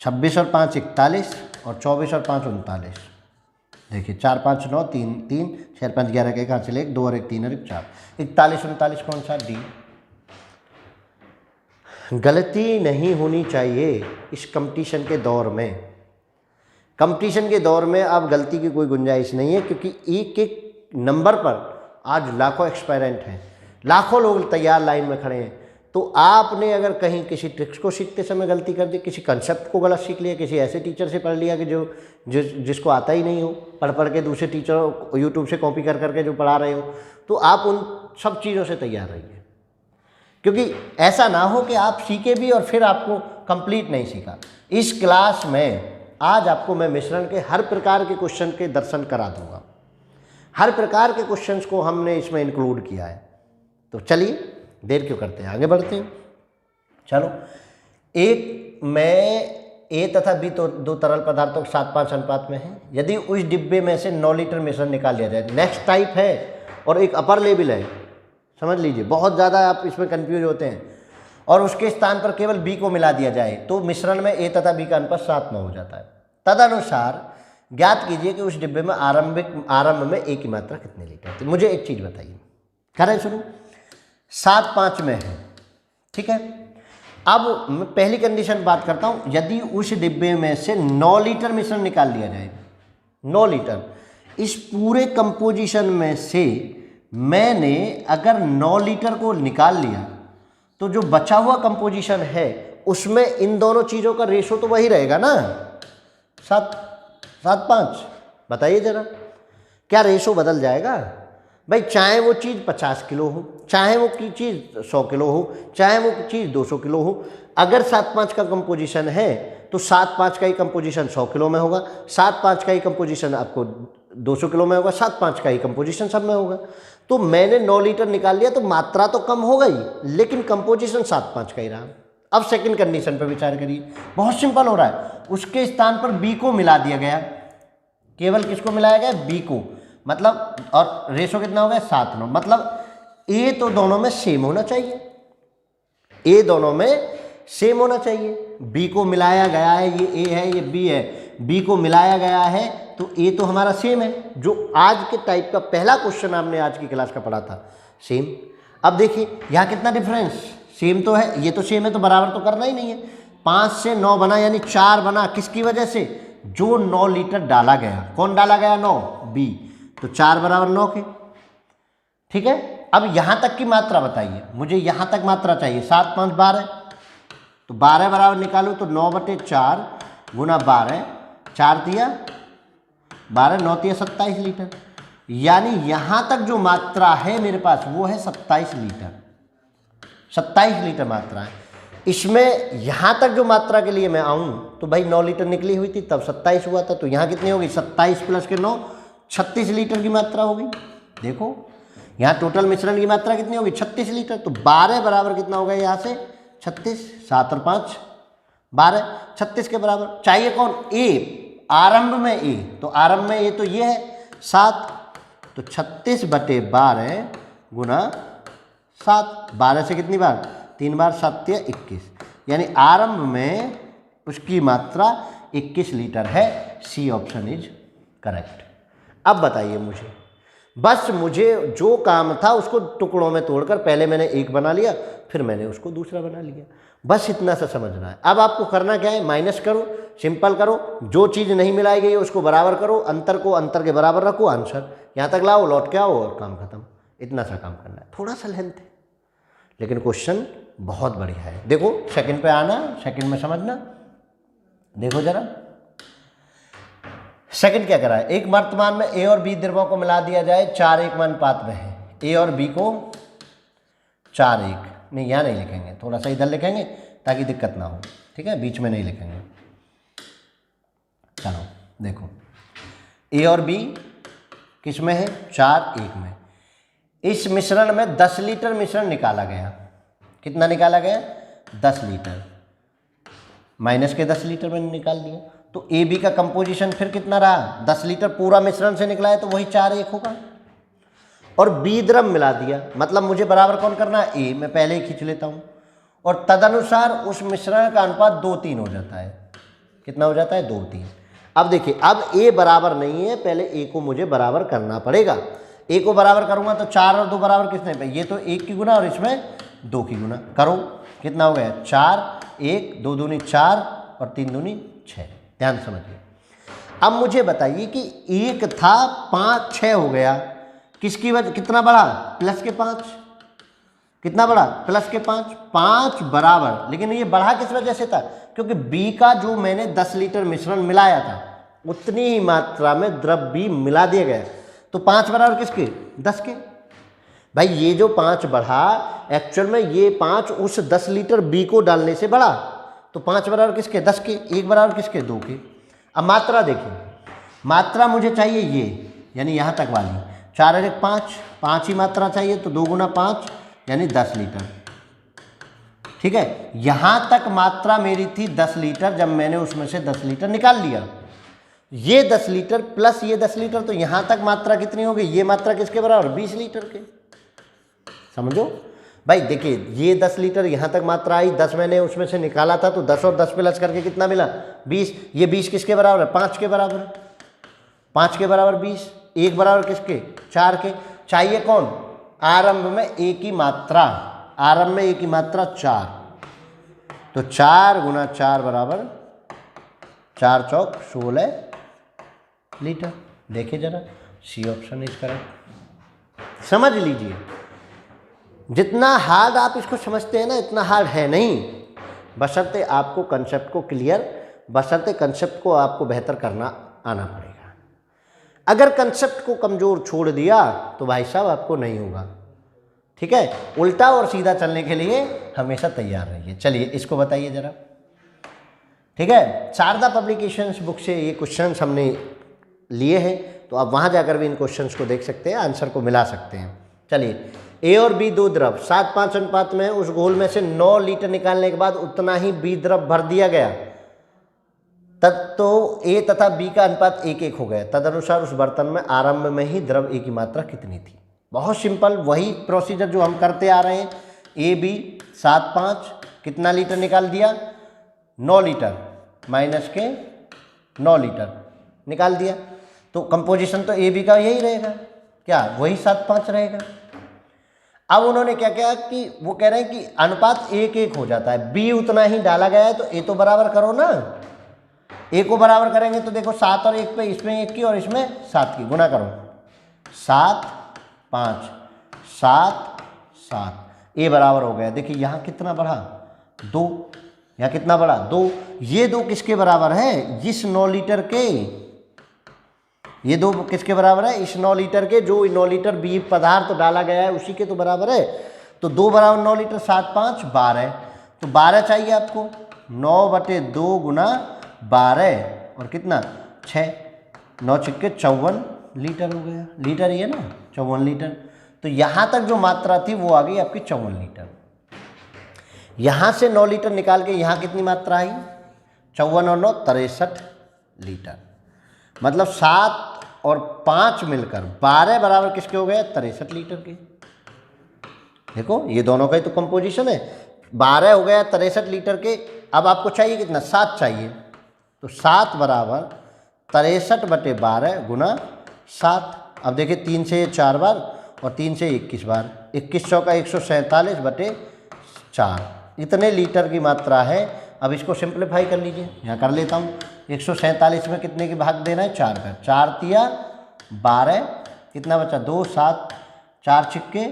26 और 5 41 और 24 और 5 39। देखिए 4 5 9 3 3 6 5 11 के कहाँ चले, 1 2 और 1 3 और 1 4, 41 39 कौन सा, डी। गलती नहीं होनी चाहिए इस कंपटीशन के दौर में। कंपटीशन के दौर में अब गलती की कोई गुंजाइश नहीं है, क्योंकि एक एक नंबर पर आज लाखों एक्सपेरेंट हैं, लाखों लोग तैयार लाइन में खड़े हैं। तो आपने अगर कहीं किसी ट्रिक्स को सीखते समय गलती कर दी, किसी कंसेप्ट को गलत सीख लिया, किसी ऐसे टीचर से पढ़ लिया कि जिसको आता ही नहीं हो, पढ़ के दूसरे टीचर यूट्यूब से कॉपी कर करके जो पढ़ा रहे हो, तो आप उन सब चीज़ों से तैयार रहिए। क्योंकि ऐसा ना हो कि आप सीखे भी और फिर आपको कंप्लीट नहीं सीखा। इस क्लास में आज आपको मैं मिश्रण के हर प्रकार के क्वेश्चन के दर्शन करा दूंगा। हर प्रकार के क्वेश्चंस को हमने इसमें इंक्लूड किया है। तो चलिए देर क्यों करते हैं, आगे बढ़ते हैं। चलो, एक मैं ए तथा बी तो दो तरल पदार्थों के 7:5 अनुपात में है। यदि उस डिब्बे में से 9 लीटर मिश्रण निकाल लिया जाए, नेक्स्ट टाइप है और एक अपर लेवल है, समझ लीजिए, बहुत ज़्यादा आप इसमें कंफ्यूज होते हैं, और उसके स्थान पर केवल बी को मिला दिया जाए तो मिश्रण में ए तथा बी का अनुपात 7:9 हो जाता है। तदनुसार ज्ञात कीजिए कि उस डिब्बे में आरंभ में ए की मात्रा कितने लीटर थी। मुझे एक चीज़ बताइए, करें शुरू। 7:5 में है, ठीक है। अब मैं पहली कंडीशन बात करता हूँ, यदि उस डिब्बे में से 9 लीटर मिश्रण निकाल लिया जाए, 9 लीटर, इस पूरे कंपोजिशन में से मैंने अगर 9 लीटर को निकाल लिया तो जो बचा हुआ कंपोजिशन है उसमें इन दोनों चीज़ों का रेशो तो वही रहेगा ना, 7:5। बताइए जरा, क्या रेशो बदल जाएगा? भाई चाहे वो चीज़ 50 किलो हो, चाहे वो की चीज़ 100 किलो हो, चाहे वो चीज़ 200 किलो हो, अगर 7:5 का कंपोजिशन है तो 7:5 का ही कंपोजिशन 100 किलो में होगा, 7:5 का ही कंपोजिशन आपको 200 किलो में होगा, 7:5 का ही कंपोजिशन सब में होगा। तो मैंने 9 लीटर निकाल लिया तो मात्रा तो कम हो गई लेकिन कंपोजिशन 7:5 का ही रहा। अब सेकंड कंडीशन पर विचार करिए, बहुत सिंपल हो रहा है। उसके स्थान पर बी को मिला दिया गया, केवल किसको मिलाया गया? बी को, मतलब, और रेशो कितना हो गया? 7:9। मतलब ए तो दोनों में सेम होना चाहिए, ए दोनों में सेम होना चाहिए। बी को मिलाया गया है, ये ए है ये बी है, बी को मिलाया गया है तो ए तो हमारा सेम है, जो आज के टाइप का पहला क्वेश्चन आपने आज की क्लास का पढ़ा था, सेम। अब देखिए यहाँ कितना डिफरेंस, सेम तो है, ये तो सेम है तो बराबर तो करना ही नहीं है। 5 से 9 बना यानी 4 बना, किसकी वजह से? जो 9 लीटर डाला गया, कौन डाला गया? 9, बी, तो 4 बराबर 9 के, ठीक है। अब यहाँ तक की मात्रा बताइए, मुझे यहाँ तक मात्रा चाहिए। 7, 5, 12, तो 12 बराबर निकालूँ तो 9/4 गुना 12, 4 दिया 12, 9 दिया 27 लीटर। यानी यहाँ तक जो मात्रा है मेरे पास वो है 27 लीटर, 27 लीटर मात्रा है। इसमें यहाँ तक जो मात्रा के लिए मैं आऊँ तो भाई 9 लीटर निकली हुई थी तब 27 हुआ था, तो यहाँ कितनी होगी? 27 प्लस के 9, 36 लीटर की मात्रा होगी। देखो यहाँ टोटल मिश्रण की मात्रा कितनी होगी? 36 लीटर। तो 12 बराबर कितना होगा यहाँ से? 36, 7 और 5 12, 36 के बराबर। चाहिए कौन? ए, आरंभ में ए, तो आरंभ में ए तो ये है 7, तो 36/12 गुना 7, 12 से कितनी बार? 3 बार, 7 या 21, यानी आरंभ में उसकी मात्रा 21 लीटर है। C option is correct. अब बताइए मुझे, बस मुझे जो काम था उसको टुकड़ों में तोड़कर पहले मैंने एक बना लिया, फिर मैंने उसको दूसरा बना लिया, बस इतना सा समझना है। अब आपको करना क्या है? माइनस करो, सिंपल करो, जो चीज़ नहीं मिलाई गई है उसको बराबर करो, अंतर को अंतर के बराबर रखो, आंसर यहाँ तक लाओ, लौट के आओ और काम खत्म। इतना सा काम करना है, थोड़ा सा लेंथ है लेकिन क्वेश्चन बहुत बढ़िया है। देखो सेकंड पे आना, सेकंड में समझना। देखो जरा सेकंड क्या करा है? एक वर्तमान में ए और बी द्रव्यों को मिला दिया जाए, 4:1 अनुपात में है। ए और बी को 4:1, नहीं यहाँ नहीं लिखेंगे, थोड़ा सा इधर लिखेंगे ताकि दिक्कत ना हो, ठीक है, बीच में नहीं लिखेंगे। चलो देखो, ए और बी किस में है? 4:1 में। इस मिश्रण में 10 लीटर मिश्रण निकाला गया। कितना निकाला गया? 10 लीटर, माइनस के 10 लीटर मैंने निकाल दिया, तो ए बी का कंपोजिशन फिर कितना रहा? 10 लीटर पूरा मिश्रण से निकला है तो वही 4:1 होगा। और बी द्रव मिला दिया, मतलब मुझे बराबर कौन करना है? ए, मैं पहले ही खींच लेता हूँ, और तदनुसार उस मिश्रण का अनुपात 2:3 हो जाता है। कितना हो जाता है? 2:3। अब देखिए, अब ए बराबर नहीं है, पहले ए को मुझे बराबर करना पड़ेगा। ए को बराबर करूँगा तो 4 और 2 बराबर कितने पे? ये तो 1 की गुना और इसमें 2 की गुना करो, कितना हो गया? 4, 1, 2 दूनी 4 और 3 दूनी 6। ध्यान समझिए। अब मुझे बताइए कि 1 था, 5, 6 हो गया, किसकी वजह? कितना बढ़ा? प्लस के 5। कितना बढ़ा? प्लस के 5, 5 बराबर, लेकिन ये बढ़ा किस वजह से था? क्योंकि बी का जो मैंने 10 लीटर मिश्रण मिलाया था उतनी ही मात्रा में द्रव बी मिला दिया गया, तो 5 बराबर किसके? 10 के। भाई ये जो 5 बढ़ा, एक्चुअल में ये 5 उस 10 लीटर बी को डालने से बढ़ा, तो 5 बराबर किसके? 10 के। 1 बराबर किसके? 2 के। अब मात्रा देखिए, मात्रा मुझे चाहिए ये, यानी यहाँ तक वाली, 4 और 1 5, 5 ही मात्रा चाहिए, तो 2 गुना 5 यानी 10 लीटर, ठीक है, यहाँ तक मात्रा मेरी थी 10 लीटर, जब मैंने उसमें से 10 लीटर निकाल लिया, ये 10 लीटर प्लस ये 10 लीटर, तो यहाँ तक मात्रा कितनी हो गई, ये मात्रा किसके बराबर, 20 लीटर के। समझो भाई, देखिए ये 10 लीटर यहाँ तक मात्रा आई, 10 मैंने उसमें से निकाला था, तो 10 और 10 प्लस करके कितना मिला, 20। ये 20 किसके बराबर है, 5 के बराबर है, 5 के बराबर 20, एक बराबर किसके, 4 के। चाहिए कौन, आरंभ में एक ही मात्रा, आरंभ में एक ही मात्रा 4, तो 4 गुना 4 बराबर 4 चौक 16 लीटर। देखिए जरा, सी ऑप्शन इज करेक्ट। समझ लीजिए, जितना हार्ड आप इसको समझते हैं ना, इतना हार्ड है नहीं, बशर्ते आपको कंसेप्ट को क्लियर, बशर्ते कंसेप्ट को आपको बेहतर करना आना पड़ेगा। अगर कंसेप्ट को कमज़ोर छोड़ दिया तो भाई साहब आपको नहीं होगा। ठीक है, उल्टा और सीधा चलने के लिए हमेशा तैयार रहिए। चलिए इसको बताइए जरा। ठीक है, शारदा पब्लिकेशंस बुक से ये क्वेश्चंस हमने लिए हैं, तो आप वहाँ जाकर भी इन क्वेश्चंस को देख सकते हैं, आंसर को मिला सकते हैं। चलिए, ए और बी दो द्रव 7:5 अनुपात में, उस घोल में से 9 लीटर निकालने के बाद उतना ही बी द्रव भर दिया गया, तब तो ए तथा बी का अनुपात 1:1 हो गया। तदनुसार उस बर्तन में आरंभ में ही द्रव ए की मात्रा कितनी थी। बहुत सिंपल, वही प्रोसीजर जो हम करते आ रहे हैं। ए बी 7:5 कितना लीटर निकाल दिया, 9 लीटर माइनस के 9 लीटर निकाल दिया, तो कंपोजिशन तो ए बी का यही रहेगा, क्या वही 7:5 रहेगा। अब उन्होंने क्या किया कि वो कह रहे हैं कि अनुपात 1:1 हो जाता है, बी उतना ही डाला गया है, तो ए तो बराबर करो ना, ए को बराबर करेंगे तो देखो 7 और 1 पे, इसमें 1 की और इसमें 7 की गुना करो, 7 5 7 7, ए बराबर हो गया। देखिए यहाँ कितना बढ़ा, 2, यहाँ कितना बढ़ा, 2। ये 2 किसके बराबर है, इस 9 लीटर के, ये 2 किसके बराबर है, इस 9 लीटर के, जो 9 लीटर बी पदार्थ तो डाला गया है उसी के तो बराबर है। तो 2 बराबर 9 लीटर, 7 5 12, तो 12 चाहिए आपको, 9/2 गुना 12 और कितना 6, 9 छिक्के 54 लीटर हो गया। लीटर ही है ना, 54 लीटर। तो यहाँ तक जो मात्रा थी वो आ गई आपकी 54 लीटर। यहाँ से 9 लीटर निकाल के यहाँ कितनी मात्रा आई, 54 और 9 63 लीटर। मतलब 7 और 5 मिलकर 12 बराबर किसके हो गए, 63 लीटर के। देखो ये दोनों का ही तो कंपोजिशन है, 12 हो गया 63 लीटर के। अब आपको चाहिए कितना, 7 चाहिए, तो 7 बराबर 63/12 गुना 7। अब देखिए 3 से 4 बार और 3 से 21 बार, 21 चौका 147/4, इतने लीटर की मात्रा है। अब इसको सिंप्लीफाई कर लीजिए, यहाँ कर लेता हूँ। 147 में कितने के भाग देना है, 4 का, 4 तिया 12, कितना बचा 2, 7 4 छिक्के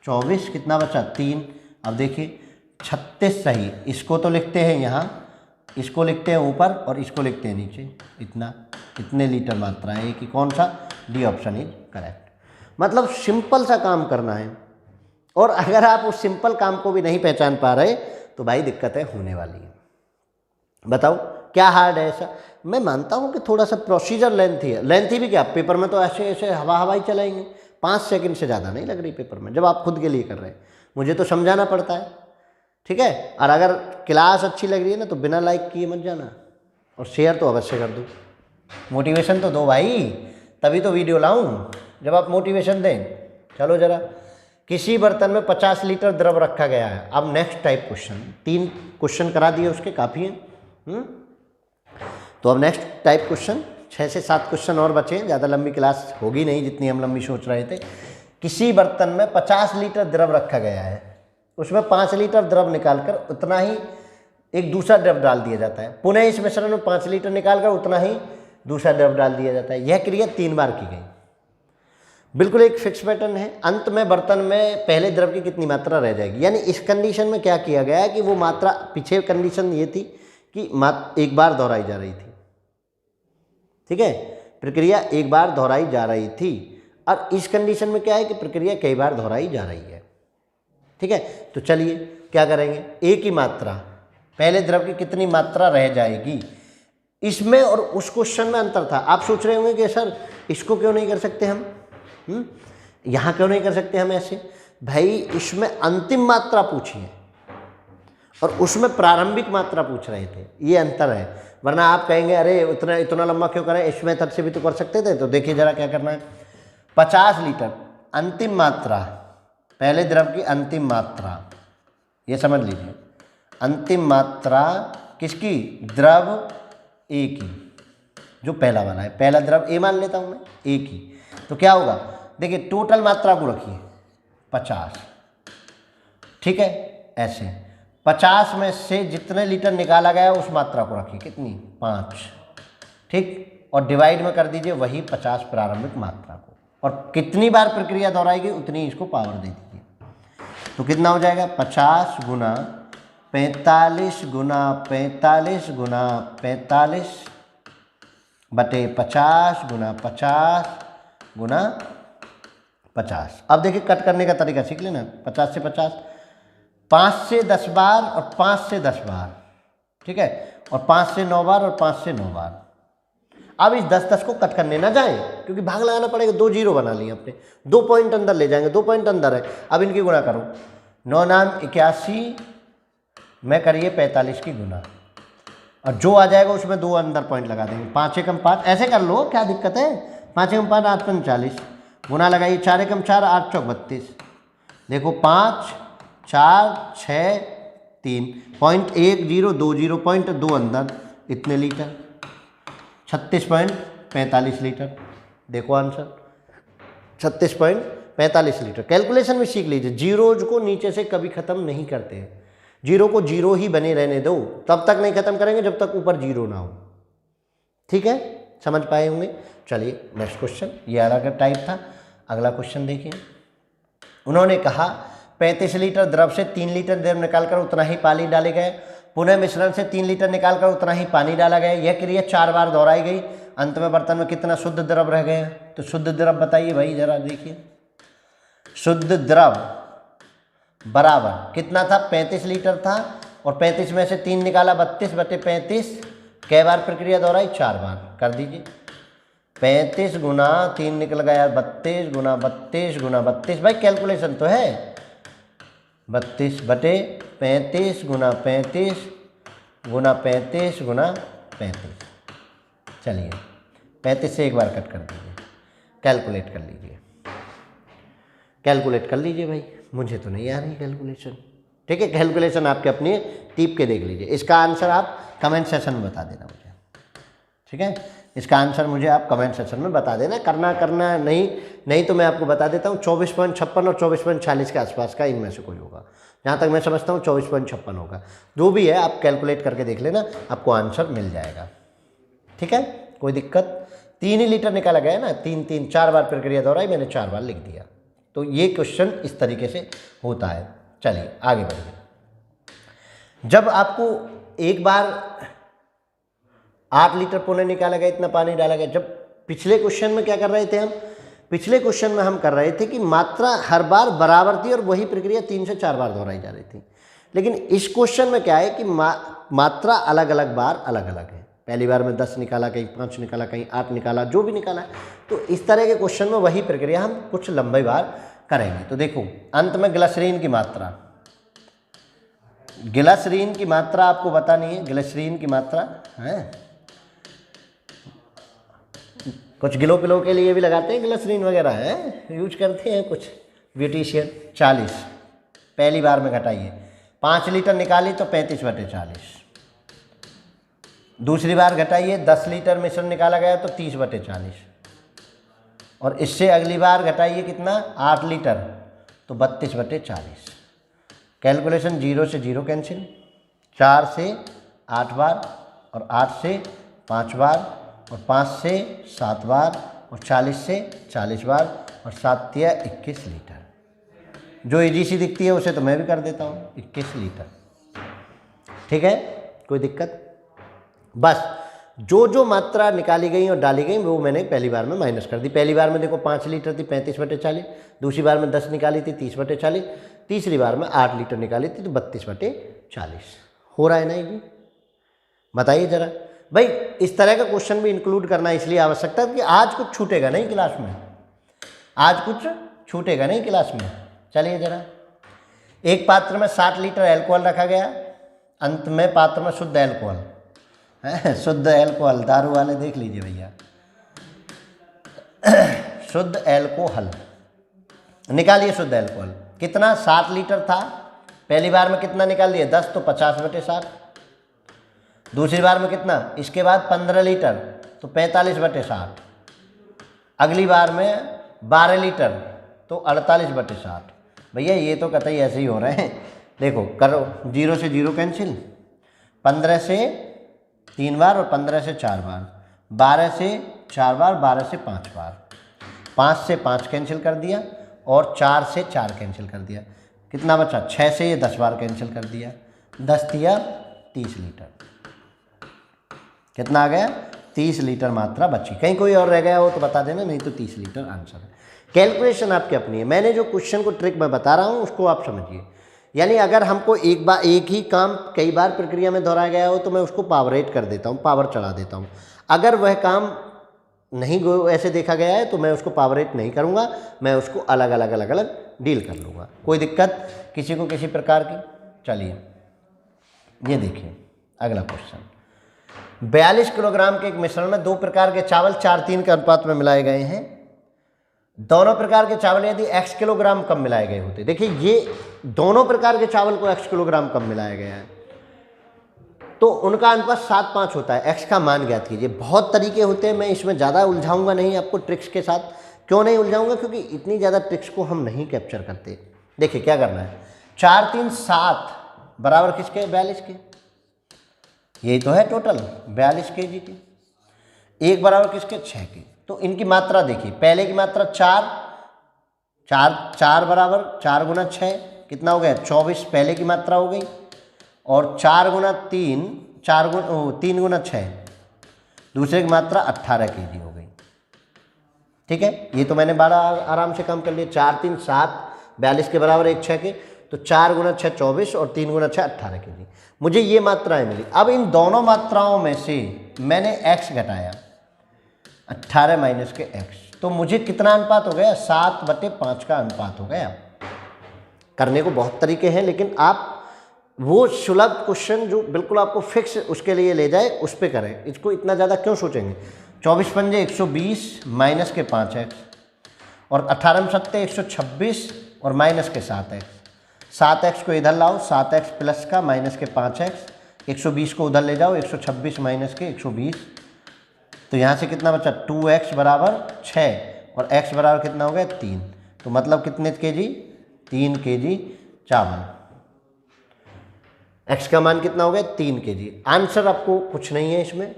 24, कितना बचा 3। अब देखिए 36 सही, इसको तो लिखते हैं यहाँ, इसको लिखते हैं ऊपर और इसको लिखते हैं नीचे। इतना, कितने लीटर मात्रा है कि कौन सा, डी ऑप्शन इज करेक्ट। मतलब सिंपल सा काम करना है, और अगर आप उस सिंपल काम को भी नहीं पहचान पा रहे तो भाई दिक्कतें होने वाली हैं। बताओ क्या हार्ड है ऐसा। मैं मानता हूँ कि थोड़ा सा प्रोसीजर लेंथी है, लेंथी भी क्या, पेपर में तो ऐसे ऐसे हवा ही चलाएंगे, 5 सेकंड से ज़्यादा नहीं लग रही पेपर में, जब आप खुद के लिए कर रहे हैं। मुझे तो समझाना पड़ता है, ठीक है। और अगर क्लास अच्छी लग रही है ना तो बिना लाइक किए मत जाना, और शेयर तो अवश्य कर दो, मोटिवेशन तो दो भाई, तभी तो वीडियो लाऊं जब आप मोटिवेशन दें। चलो जरा, किसी बर्तन में 50 लीटर द्रव रखा गया है। अब नेक्स्ट टाइप क्वेश्चन, 3 क्वेश्चन करा दिए उसके, काफ़ी हैं। तो अब नेक्स्ट टाइप क्वेश्चन, 6 से 7 क्वेश्चन और बचे हैं, ज़्यादा लंबी क्लास होगी नहीं जितनी हम लंबी सोच रहे थे। किसी बर्तन में 50 लीटर द्रव रखा गया है, उसमें 5 लीटर द्रव निकालकर उतना ही एक दूसरा द्रव डाल दिया जाता है, पुनः इस मिश्रण में 5 लीटर निकालकर उतना ही दूसरा द्रव डाल दिया जाता है। यह क्रिया 3 बार की गई, बिल्कुल एक फिक्स पैटर्न है। अंत में बर्तन में पहले द्रव की कितनी मात्रा रह जाएगी, यानी इस कंडीशन में क्या किया गया है कि वो मात्रा, पीछे कंडीशन ये थी कि एक बार दोहराई जा रही थी, ठीक है, प्रक्रिया एक बार दोहराई जा रही थी, और इस कंडीशन में क्या है कि प्रक्रिया कई बार दोहराई जा रही है, ठीक है। तो चलिए क्या करेंगे, ए की मात्रा, पहले द्रव की कितनी मात्रा रह जाएगी, इसमें और उस क्वेश्चन में अंतर था। आप सोच रहे होंगे कि सर इसको क्यों नहीं कर सकते हम, यहाँ क्यों नहीं कर सकते हम ऐसे। भाई इसमें अंतिम मात्रा पूछी है, और उसमें प्रारंभिक मात्रा पूछ रहे थे, ये अंतर है। वरना आप कहेंगे अरे उतना इतना लंबा क्यों करें, इस मेथड से भी तो कर सकते थे। तो देखिए जरा क्या करना है, 50 लीटर अंतिम मात्रा, पहले द्रव की अंतिम मात्रा, ये समझ लीजिए, अंतिम मात्रा किसकी, द्रव ए की, जो पहला वाला है, पहला द्रव ए मान लेता हूँ मैं, ए की। तो क्या होगा, देखिए टोटल मात्रा को रखिए 50, ठीक है, ऐसे 50 में से जितने लीटर निकाला गया उस मात्रा को रखिए, कितनी, 5, ठीक, और डिवाइड में कर दीजिए वही 50 प्रारंभिक मात्रा को, और कितनी बार प्रक्रिया दोहराएगी उतनी इसको पावर दे दीजिए। तो कितना हो जाएगा, 50 गुना 45 गुना 45 गुना 45 बटे 50 गुना 50 गुना 50। अब देखिए कट करने का तरीका सीख लेना, 50 से 50, 5 से 10 बार और 5 से 10 बार, ठीक है, और 5 से 9 बार और 5 से 9 बार। अब इस 10-10 को कट करने ना जाए, क्योंकि भाग लगाना पड़ेगा, 2 जीरो बना लिए अपने, 2 पॉइंट अंदर ले जाएंगे, 2 पॉइंट अंदर है। अब इनकी गुणा करो, 9 नाम 81 में करिए 45 की गुना, और जो आ जाएगा उसमें 2 अंदर पॉइंट लगा देंगे, 5 एकम 5, ऐसे कर लो, क्या दिक्कत है, 5 एकम 5 8 पंच 40, गुना लगाइए 4 एकम 4 8 चौक 32, देखो 5 4 6 3 पॉइंट 1 0 2 0 पॉइंट 2 अंदर, इतने लीटर, 36.45 लीटर। देखो आंसर 36.45 लीटर। कैलकुलेशन में सीख लीजिए, जीरोज को नीचे से कभी ख़त्म नहीं करते हैं, जीरो को जीरो ही बने रहने दो, तब तक नहीं ख़त्म करेंगे जब तक ऊपर जीरो ना हो, ठीक है, समझ पाए होंगे। चलिए नेक्स्ट क्वेश्चन, ये अलग टाइप था। अगला क्वेश्चन देखिए, उन्होंने कहा 35 लीटर द्रव से 3 लीटर द्रव निकालकर उतना ही पानी डाले गए, पुनः मिश्रण से 3 लीटर निकालकर उतना ही पानी डाला गया, यह क्रिया 4 बार दोहराई गई, अंत में बर्तन में कितना शुद्ध द्रव रह गया। तो शुद्ध द्रव बताइए भाई, जरा देखिए, शुद्ध द्रव बराबर कितना था, 35 लीटर था, और 35 में से 3 निकाला, 32 बटे 35, कै बार प्रक्रिया दोहराई, 4 बार, कर दीजिए, 35 गुना 3 निकल गया 32 गुना 32 गुना 32, भाई कैलकुलेशन तो है, 32 बटे 35 गुना 35 गुना 35 गुना 35। चलिए 35 से एक बार कट कर दीजिए, कैलकुलेट कर लीजिए, कैलकुलेट कर लीजिए भाई, मुझे तो नहीं आ रही कैलकुलेशन, ठीक है, कैलकुलेशन आपके अपनी टीप के देख लीजिए। इसका आंसर आप कमेंट सेशन में बता देना मुझे, ठीक है, इसका आंसर मुझे आप कमेंट सेक्शन में बता देना, करना नहीं तो मैं आपको बता देता हूँ 24.56 और 24.46 के आसपास का इनमें से कोई होगा, जहाँ तक मैं समझता हूँ 24.56 होगा, जो भी है आप कैलकुलेट करके देख लेना, आपको आंसर मिल जाएगा, ठीक है, कोई दिक्कत। 3 ही लीटर निकाला गया ना, 3 4 बार प्रक्रिया दोहराई, मैंने 4 बार लिख दिया, तो ये क्वेश्चन इस तरीके से होता है। चलिए आगे बढ़िए, जब आपको एक बार 8 लीटर पुनः निकाला गया, इतना पानी डाला गया, जब पिछले क्वेश्चन में क्या कर रहे थे हम, पिछले क्वेश्चन में हम कर रहे थे कि मात्रा हर बार बराबर थी और वही प्रक्रिया 3 से 4 बार दोहराई जा रही थी, लेकिन इस क्वेश्चन में क्या है कि मात्रा अलग अलग बार अलग अलग है, पहली बार में 10 निकाला, कहीं 5 निकाला, कहीं 8 निकाला, जो भी निकाला है, तो इस तरह के क्वेश्चन में वही प्रक्रिया हम कुछ लंबे बार करेंगे। तो देखो अंत में ग्लिसरीन की मात्रा, ग्लिसरीन की मात्रा आपको बतानी है, ग्लिसरीन की मात्रा है, कुछ गिलो पिलो के लिए भी लगाते हैं ग्लिसरीन वगैरह है, यूज करते हैं कुछ ब्यूटिशियन। 40 पहली बार में घटाइए, 5 लीटर निकाली तो 35 बटे 40, दूसरी बार घटाइए, 10 लीटर मिश्रण निकाला गया तो 30 बटे 40, और इससे अगली बार घटाइए कितना, 8 लीटर तो 32 बटे 40। कैलकुलेशन 0 से 0 कैंसिल, 4 से 8 बार, और 8 से 5 बार, और 5 से 7 बार, और 40 से 40 बार, और 7 तिया 21 लीटर। जो इजी सी दिखती है उसे तो मैं भी कर देता हूँ, 21 लीटर, ठीक है, कोई दिक्कत। बस जो मात्रा निकाली गई और डाली गई वो मैंने पहली बार में माइनस कर दी। पहली बार में देखो 5 लीटर थी, 35 बटे 40, दूसरी बार में 10 निकाली थी, 30 बटे 40, तीसरी बार में 8 लीटर निकाली थी तो 32 बटे 40 हो रहा है ना ये, बताइए जरा भाई। इस तरह का क्वेश्चन भी इंक्लूड करना इसलिए आवश्यकता है कि आज कुछ छूटेगा नहीं क्लास में, आज कुछ छूटेगा नहीं क्लास में। चलिए जरा, एक पात्र में 60 लीटर एल्कोहल रखा गया, अंत में पात्र में शुद्ध एल्कोहल है, शुद्ध एल्कोहल, दारू वाले देख लीजिए भैया, शुद्ध एल्कोहल निकालिए। शुद्ध एल्कोहल कितना, 7 लीटर था, पहली बार में कितना निकाल लिए 10, तो 50/60। दूसरी बार में कितना, इसके बाद 15 लीटर तो 45/60। अगली बार में 12 लीटर तो 48/60। भैया ये तो कतई ऐसे ही हो रहे हैं, देखो करो, 0 से 0 कैंसिल, 15 से 3 बार और 15 से 4 बार, 12 से 4 बार, 12 से 5 बार, 5 से 5 कैंसिल कर दिया और 4 से 4 कैंसिल कर दिया। कितना बचा, 6 से ये 10 बार कैंसिल कर दिया, 10 दिया 30 लीटर। कितना आ गया, 30 लीटर मात्रा बची। कहीं कोई और रह गया हो तो बता देना, नहीं तो 30 लीटर आंसर है। कैलकुलेशन आपकी अपनी है, मैंने जो क्वेश्चन को ट्रिक में बता रहा हूँ उसको आप समझिए। यानी अगर हमको एक ही काम कई बार प्रक्रिया में दोहराया गया हो तो मैं उसको पावरेट कर देता हूँ, पावर चढ़ा देता हूँ। अगर वह काम नहीं ऐसे देखा गया है तो मैं उसको पावरेट नहीं करूँगा, मैं उसको अलग अलग डील कर लूँगा। कोई दिक्कत किसी को किसी प्रकार की? चलिए ये देखिए अगला क्वेश्चन, 42 किलोग्राम के एक मिश्रण में 2 प्रकार के चावल 4:3 के अनुपात में मिलाए गए हैं। दोनों प्रकार के चावल यदि x किलोग्राम कम मिलाए गए होते, देखिए ये दोनों प्रकार के चावल को x किलोग्राम कम मिलाया गया है तो उनका अनुपात 7:5 होता है। x का मान ज्ञात कीजिए। बहुत तरीके होते हैं, मैं इसमें ज़्यादा उलझाऊंगा नहीं आपको ट्रिक्स के साथ। क्यों नहीं उलझाऊंगा, क्योंकि इतनी ज़्यादा ट्रिक्स को हम नहीं कैप्चर करते। देखिए क्या करना है, 4 3 7 बराबर किसके, 42 के, यही तो है टोटल 42 kg के। 1 बराबर किसके, 6 के। तो इनकी मात्रा देखिए, पहले की मात्रा 4 बराबर 4 गुना 6 कितना हो गया, 24 पहले की मात्रा हो गई, और 4 गुना 3 3 गुना 6 दूसरे की मात्रा 18 kg हो गई। ठीक है, ये तो मैंने बड़ा आराम से काम कर लिया। 4 3 7 42 के बराबर 1 6 के, तो 4 गुना 6 24 और 3 गुना 6 18 kg। मुझे ये मात्राएं मिली। अब इन दोनों मात्राओं में से मैंने x घटाया, 18 माइनस के x, तो मुझे कितना अनुपात हो गया, 7/5 का अनुपात हो गया। करने को बहुत तरीके हैं, लेकिन आप वो सुलभ क्वेश्चन जो बिल्कुल आपको फिक्स उसके लिए ले जाए उस पर करें। इसको इतना ज़्यादा क्यों सोचेंगे। 24 पंजे 120 माइनस के 5x, और 18 7 126 और माइनस के 7x। 7x को इधर लाओ, 7x प्लस का माइनस के 5x, 120 को उधर ले जाओ, 126 माइनस के 120, तो यहाँ से कितना बचा, 2x बराबर 6 और x बराबर कितना हो गया, 3। तो मतलब कितने kg, 3 kg चावल। x का मान कितना हो गया, 3 kg। आंसर आपको कुछ नहीं है इसमें,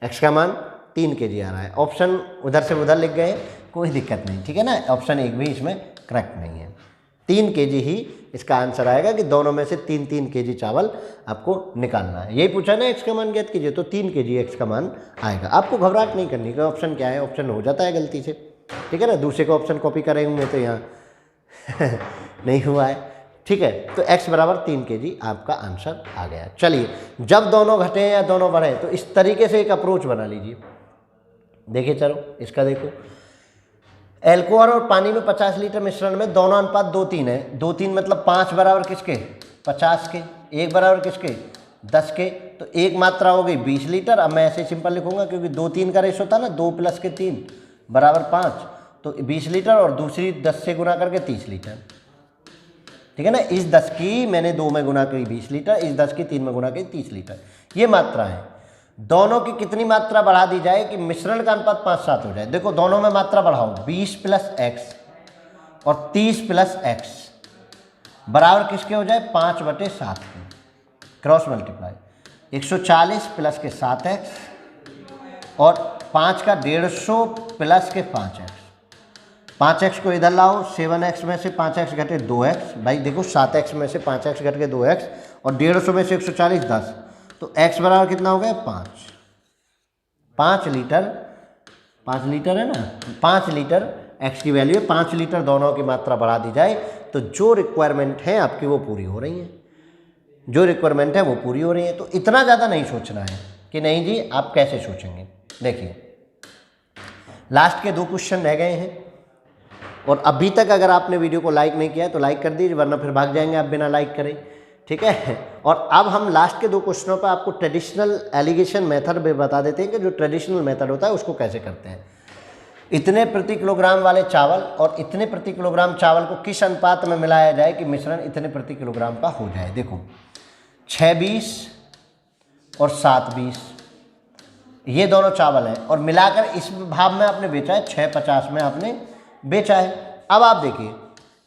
x का मान 3 kg आ रहा है। ऑप्शन उधर से उधर लिख गए, कोई दिक्कत नहीं, ठीक है ना। ऑप्शन 1 भी इसमें करेक्ट नहीं है। 3 kg ही इसका आंसर आएगा कि दोनों में से 3 kg चावल आपको निकालना है। यही पूछा ना, x का मान ज्ञात कीजिए, तो 3 kg x का मान आएगा। आपको घबराहट नहीं करनी कि ऑप्शन क्या है, ऑप्शन हो जाता है गलती से, ठीक है ना। दूसरे को ऑप्शन कॉपी करे होंगे तो यहाँ नहीं हुआ है, ठीक है। तो x बराबर 3 kg आपका आंसर आ गया। चलिए, जब दोनों घटे या दोनों बढ़े तो इस तरीके से एक अप्रोच बना लीजिए। देखिए चलो इसका देखो, एल्कोहल और पानी में 50 लीटर मिश्रण में दोनों अनुपात 2:3 है। 2:3 मतलब 5 बराबर किसके, 50 के, 1 बराबर किसके, 10 के। तो एक मात्रा हो गई 20 लीटर। अब मैं ऐसे सिंपल लिखूंगा क्योंकि 2:3 का रेशो था ना, 2 + के 3 बराबर 5, तो 20 लीटर, और दूसरी 10 से गुना करके 30 लीटर, ठीक है ना। इस 10 की मैंने 2 में गुना की 20 लीटर, इस 10 की 3 में गुना की 30 लीटर। ये मात्रा है। दोनों की कितनी मात्रा बढ़ा दी जाए कि मिश्रण का अनुपात 5:7 हो जाए। देखो दोनों में मात्रा बढ़ाओ, 20 + x और 30 + x बराबर किसके हो जाए, 5/7 के। क्रॉस मल्टीप्लाई, 140 + के 7x और 5 का 150 + के 5x। 5x को इधर लाओ, 7x में से 5x घटे 2x। भाई देखो 7x में से 5x घट के 2x, और 150 में से 140 10, तो x बराबर कितना हो गया, 5 लीटर। 5 लीटर है ना, 5 लीटर x की वैल्यू है। 5 लीटर दोनों की मात्रा बढ़ा दी जाए तो जो रिक्वायरमेंट है आपकी वो पूरी हो रही है, जो रिक्वायरमेंट है वो पूरी हो रही है। तो इतना ज़्यादा नहीं सोचना है कि नहीं जी आप कैसे सोचेंगे। देखिए लास्ट के 2 क्वेश्चन रह गए हैं, और अभी तक अगर आपने वीडियो को लाइक नहीं किया तो लाइक कर दीजिए, वरना फिर भाग जाएंगे आप बिना लाइक करें। ठीक है। और अब हम लास्ट के 2 क्वेश्चनों पर आपको ट्रेडिशनल एलिगेशन मेथड भी बता देते हैं कि जो ट्रेडिशनल मेथड होता है उसको कैसे करते हैं। इतने प्रति किलोग्राम वाले चावल और इतने प्रति किलोग्राम चावल को किस अनुपात में मिलाया जाए कि मिश्रण इतने प्रति किलोग्राम का हो जाए। देखो 6-20 और 7-20 ये दोनों चावल हैं और मिलाकर इस भाव में आपने बेचा है, 6-50 में आपने बेचा है। अब आप देखिए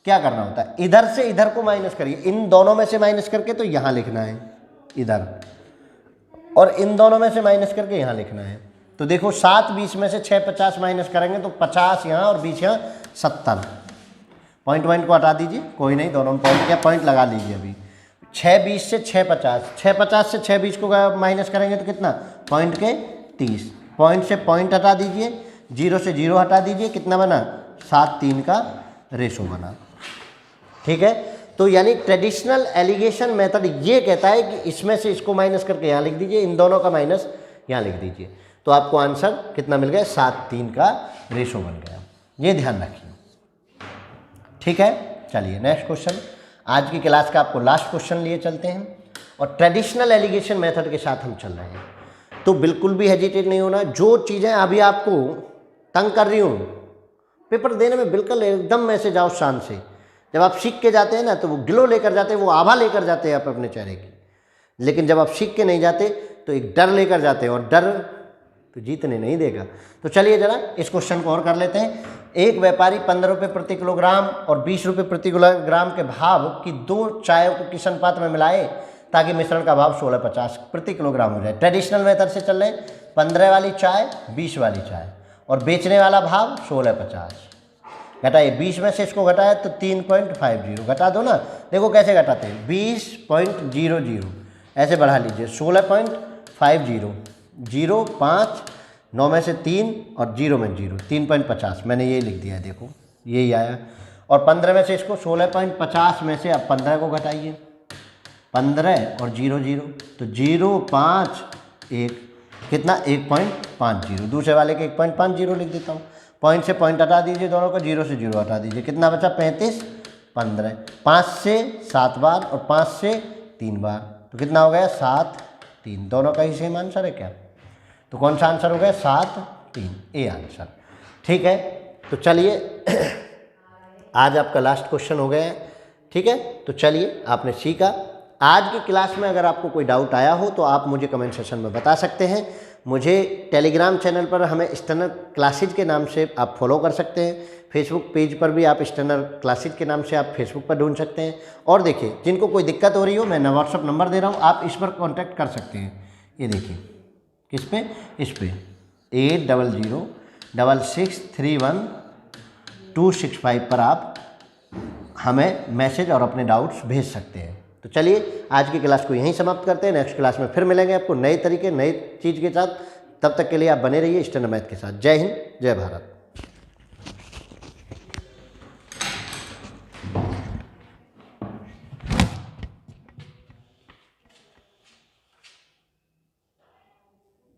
क्या करना होता है, इधर से इधर को माइनस करिए, इन दोनों में से माइनस करके तो यहाँ लिखना है इधर, और इन दोनों में से माइनस करके यहाँ लिखना है। तो देखो 7-20 में से 6-50 माइनस करेंगे तो 50 यहाँ और 20 यहाँ, 70। पॉइंट को हटा दीजिए, कोई नहीं, दोनों में पॉइंट, क्या पॉइंट लगा लीजिए अभी। 6-20 से 6-50, 6-50 से 6-20 को माइनस करेंगे तो कितना, पॉइंट के 30। पॉइंट से पॉइंट हटा दीजिए, 0 से 0 हटा दीजिए, कितना बना, 7-3 का रेशो बना। ठीक है, तो यानी ट्रेडिशनल एलिगेशन मेथड ये कहता है कि इसमें से इसको माइनस करके यहाँ लिख दीजिए, इन दोनों का माइनस यहाँ लिख दीजिए, तो आपको आंसर कितना मिल गया, 7-3 का रेशो बन गया। ये ध्यान रखिए। ठीक है, चलिए नेक्स्ट क्वेश्चन, आज की क्लास का आपको लास्ट क्वेश्चन लिए चलते हैं और ट्रेडिशनल एलिगेशन मेथड के साथ हम चल रहे हैं। तो बिल्कुल भी हेजिटेट नहीं होना, जो चीज़ें अभी आपको तंग कर रही हूँ पेपर देने में बिल्कुल एकदम मैसेज आओ शान से। जब आप सीख के जाते हैं ना तो वो ग्लो लेकर जाते हैं, वो आभा लेकर जाते हैं आप अपने चेहरे की, लेकिन जब आप सीख के नहीं जाते तो एक डर लेकर जाते हैं, और डर तो जीतने नहीं देगा। तो चलिए जरा इस क्वेश्चन को और कर लेते हैं। एक व्यापारी 15 रुपये प्रति किलोग्राम और 20 रुपये प्रति किलोग्राम के भाव की 2 चायों को किस अनुपात में मिलाए ताकि मिश्रण का भाव 16.50 प्रति किलोग्राम हो जाए। ट्रेडिशनल मेथड से चल रहे हैं, 15 वाली चाय 20 वाली चाय और बेचने वाला भाव 16.50। घटाइए, 20 में से इसको घटाया तो 3.50, घटा दो ना। देखो कैसे घटाते हैं, 20.00 ऐसे बढ़ा लीजिए, 16.50, 0 5, 9 में से 3 और 0 में 0, 3.50 मैंने ये लिख दिया है, देखो यही आया। और 15 में से इसको 16.50 में से अब 15 को घटाइए, 15 और 0 तो 0 5 1 कितना, 1.50। दूसरे वाले के 1.50 लिख देता हूँ। पॉइंट से पॉइंट हटा दीजिए, दोनों को 0 से 0 हटा दीजिए, कितना बचा, 35, 15। 5 से 7 बार और 5 से 3 बार, तो कितना हो गया, 7 3। दोनों का ही सेम आंसर है क्या, तो कौन सा आंसर हो गया, 7 3, ए आंसर। ठीक है, तो चलिए आज आपका लास्ट क्वेश्चन हो गया है। ठीक है, तो चलिए आपने सीखा। आज की क्लास में अगर आपको कोई डाउट आया हो तो आप मुझे कमेंट सेक्शन में बता सकते हैं। मुझे टेलीग्राम चैनल पर हमें स्टैनर क्लासेज के नाम से आप फॉलो कर सकते हैं। फेसबुक पेज पर भी आप स्टैनर क्लासेज के नाम से आप फेसबुक पर ढूंढ सकते हैं। और देखिए, जिनको कोई दिक्कत हो रही हो, मैं व्हाट्सअप नंबर दे रहा हूँ, आप इस पर कांटेक्ट कर सकते हैं। ये देखिए, किस पे, इस पे 8006631265 पर आप हमें मैसेज और अपने डाउट्स भेज सकते हैं। तो चलिए आज की क्लास को यहीं समाप्त करते हैं। नेक्स्ट क्लास में फिर मिलेंगे आपको नए तरीके, नए चीज़ के साथ। तब तक के लिए आप बने रहिए स्टैंडर्ड मैथ के साथ। जय हिंद, जय भारत।